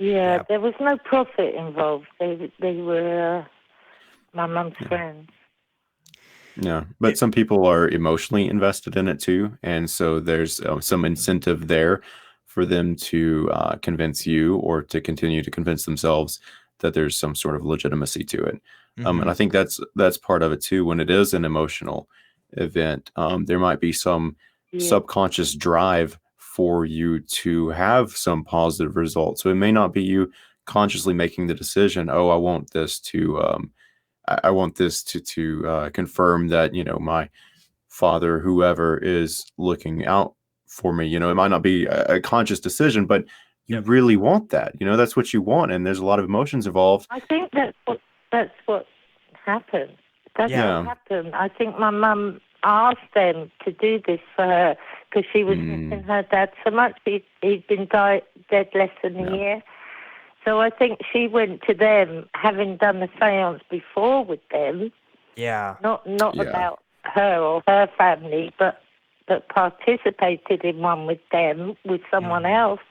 Yeah, there was no profit involved. They were my mum's friends. Yeah, but some people are emotionally invested in it too, and so there's some incentive there for them to convince you or to continue to convince themselves that there's some sort of legitimacy to it. And I think that's part of it too. When it is an emotional event, there might be some subconscious drive for you to have some positive results. So it may not be you consciously making the decision, oh, I want this to confirm that, my father, whoever, is looking out for me. It might not be a conscious decision, but you really want that. That's what you want, and there's a lot of emotions involved. I think that's what happened. That's what happened. I think my mum asked them to do this for her because she was missing her dad so much. He'd been dead less than a year. So I think she went to them, having done the seance before with them. Yeah. Not about her or her family, but participated in one with them, with someone else,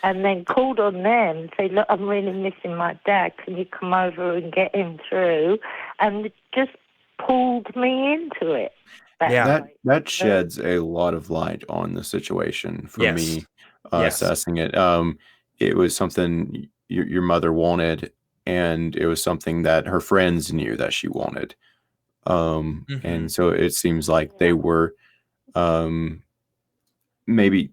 and then called on them and say, look, I'm really missing my dad. Can you come over and get him through? And it just pulled me into it. That sheds a lot of light on the situation for me assessing it. It was something your mother wanted, and it was something that her friends knew that she wanted. And so it seems like they were maybe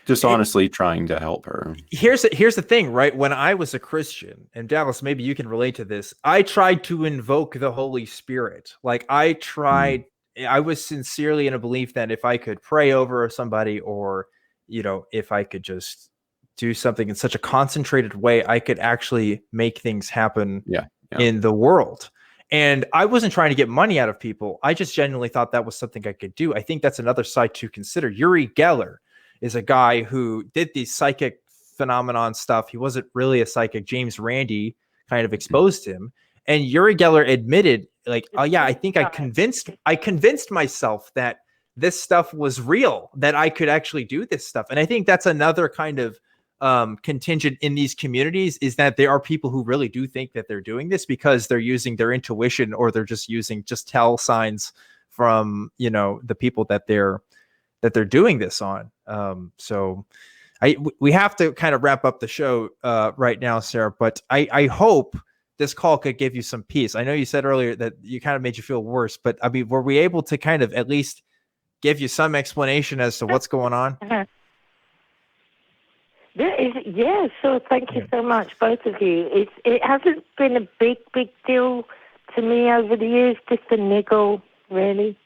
dishonestly trying to help her. Here's the thing, right? When I was a Christian, and Dallas, maybe you can relate to this, I tried to invoke the Holy Spirit. Like I was sincerely in a belief that if I could pray over somebody, or, if I could just do something in such a concentrated way, I could actually make things happen in the world. And I wasn't trying to get money out of people. I just genuinely thought that was something I could do. I think that's another side to consider. Uri Geller is a guy who did these psychic phenomenon stuff. He wasn't really a psychic. James Randi kind of exposed him. And Uri Geller admitted, like, oh yeah, I think I convinced myself that this stuff was real, that I could actually do this stuff. And I think that's another kind of contingent in these communities, is that there are people who really do think that they're doing this because they're using their intuition, or they're just using tell signs from, the people that they're doing this on. So we have to kind of wrap up the show right now, Sarah, but I hope this call could give you some peace. I know you said earlier that you kind of made you feel worse, but I mean, were we able to kind of at least give you some explanation as to what's going on? Yeah, sure. Thank you so much, both of you. It hasn't been a big deal to me over the years, just a niggle, really.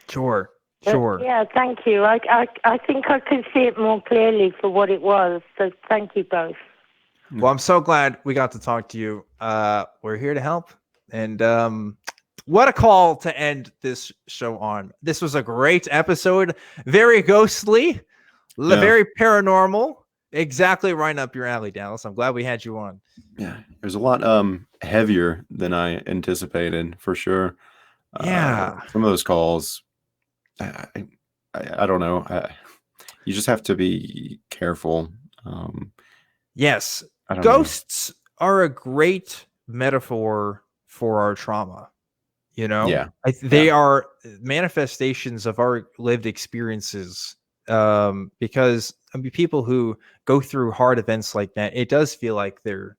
Sure. Yeah, thank you. I think I can see it more clearly for what it was, so thank you both. Well, I'm so glad we got to talk to you. We're here to help. And what a call to end this show on. This was a great episode. Very ghostly, very paranormal. Exactly right up your alley, Dallas. I'm glad we had you on. Yeah, it was a lot heavier than I anticipated, for sure. Some of those calls, I don't know. You just have to be careful. Yes, ghosts are a great metaphor for our trauma. They are manifestations of our lived experiences. Because people who go through hard events like that, it does feel like they're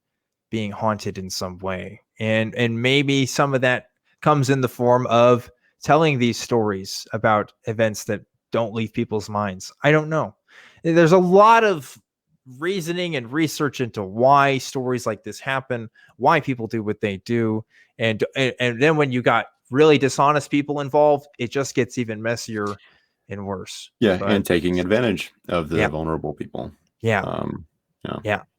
being haunted in some way. And maybe some of that comes in the form of telling these stories about events that don't leave people's minds. I don't know. There's a lot of reasoning and research into why stories like this happen, why people do what they do. And then when you got really dishonest people involved, it just gets even messier and worse. And taking advantage of the vulnerable people.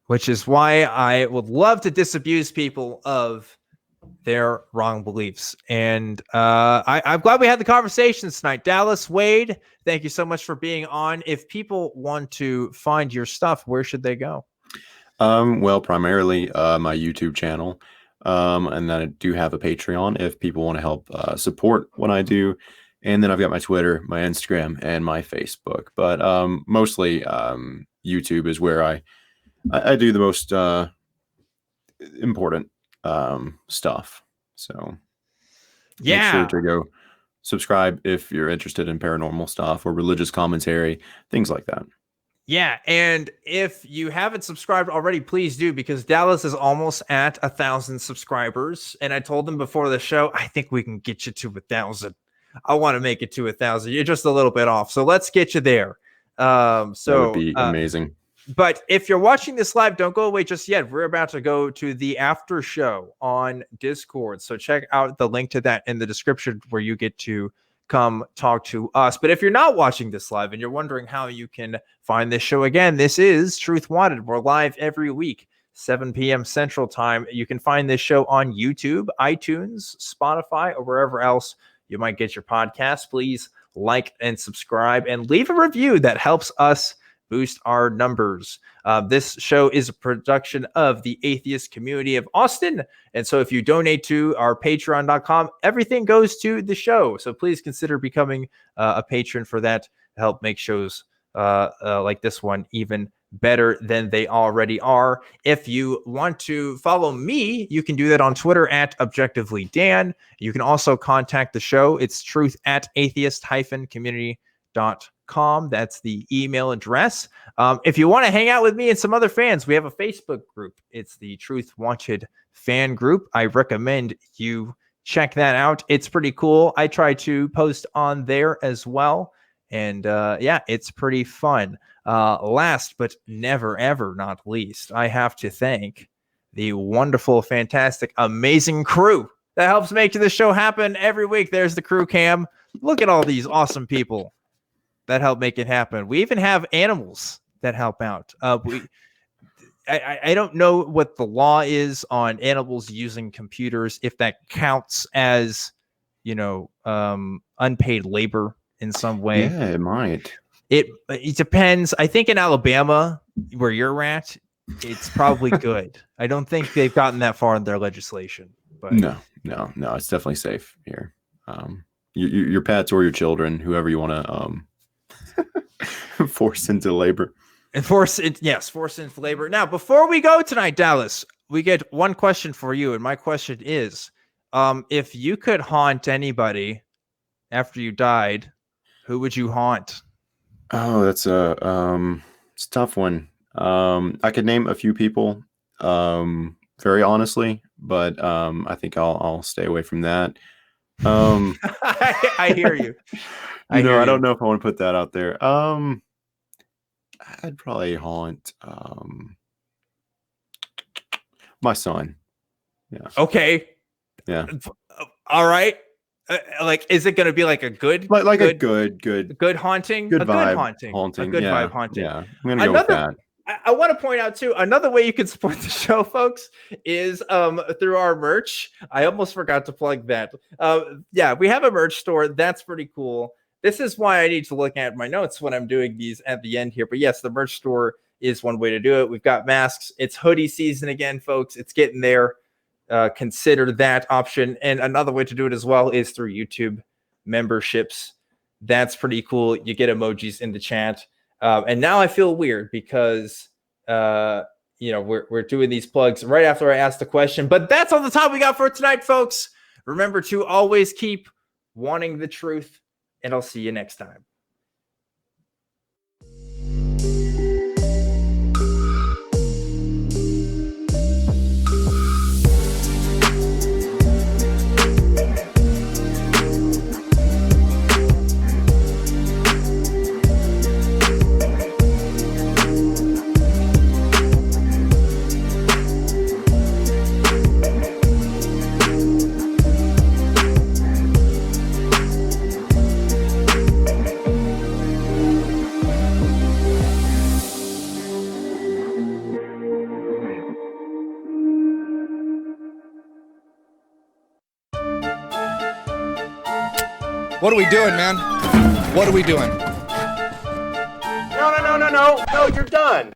Which is why I would love to disabuse people of their wrong beliefs. And I'm glad we had the conversation tonight. Dallas, Wade, thank you so much for being on. If people want to find your stuff, where should they go? Well, primarily my YouTube channel. And then I do have a Patreon if people want to help support what I do. And then I've got my Twitter, my Instagram, and my Facebook. But mostly YouTube is where I do the most important stuff. So make sure to go subscribe if you're interested in paranormal stuff or religious commentary, things like that. Yeah, and if you haven't subscribed already, please do, because Dallas is almost at 1,000 subscribers. And I told him before the show, I think we can get you to 1,000. I want to make it to 1,000. You're just a little bit off, so let's get you there. So that would be amazing. But if you're watching this live, don't go away just yet. We're about to go to the after show on Discord. So check out the link to that in the description where you get to come talk to us. But if you're not watching this live and you're wondering how you can find this show again, this is Truth Wanted. We're live every week, 7 p.m. Central Time. You can find this show on YouTube, iTunes, Spotify, or wherever else you might get your podcast. Please like and subscribe and leave a review. That helps us boost our numbers. This show is a production of the atheist community of Austin. And so if you donate to our patreon.com, everything goes to the show. So please consider becoming a patron for that to help make shows like this one even better than they already are. If you want to follow me, you can do that on Twitter at ObjectivelyDan. You can also contact the show. It's truth@atheist-community.com. That's the email address. If you want to hang out with me and some other fans, we have a Facebook group. It's the Truth Wanted fan group. I recommend you check that out. It's pretty cool. I try to post on there as well. And yeah, it's pretty fun. Last but never, ever not least, I have to thank the wonderful, fantastic, amazing crew that helps make the show happen every week. There's the crew cam. Look at all these awesome people that help make it happen. We even have animals that help out. I don't know what the law is on animals using computers, if that counts as, unpaid labor in some way. Yeah, it might. It depends. I think in Alabama, where you're at, it's probably good. I don't think they've gotten that far in their legislation. But No, it's definitely safe here. Your pets or your children, whoever you want to force into labor. And force into labor. Now, before we go tonight, Dallas, we get one question for you. And my question is, if you could haunt anybody after you died, who would you haunt? Oh, that's it's a tough one. I could name a few people, very honestly, but I think I'll stay away from that. I hear you. I don't know if I want to put that out there. I'd probably haunt my son. Yeah. Okay. Yeah. All right. Is it going to be like a good, a good haunting? Good vibe haunting. A good vibe haunting. Yeah. I'm going to go with that. I want to point out too, another way you can support the show, folks, is through our merch. I almost forgot to plug that. Yeah, we have a merch store. That's pretty cool. This is why I need to look at my notes when I'm doing these at the end here. But yes, the merch store is one way to do it. We've got masks. It's hoodie season again, folks. It's getting there. Consider that option. And another way to do it as well is through YouTube memberships. That's pretty cool. You get emojis in the chat. And now I feel weird because, we're doing these plugs right after I asked the question. But that's all the time we got for tonight, folks. Remember to always keep wanting the truth. And I'll see you next time. What are we doing, man? What are we doing? No, you're done.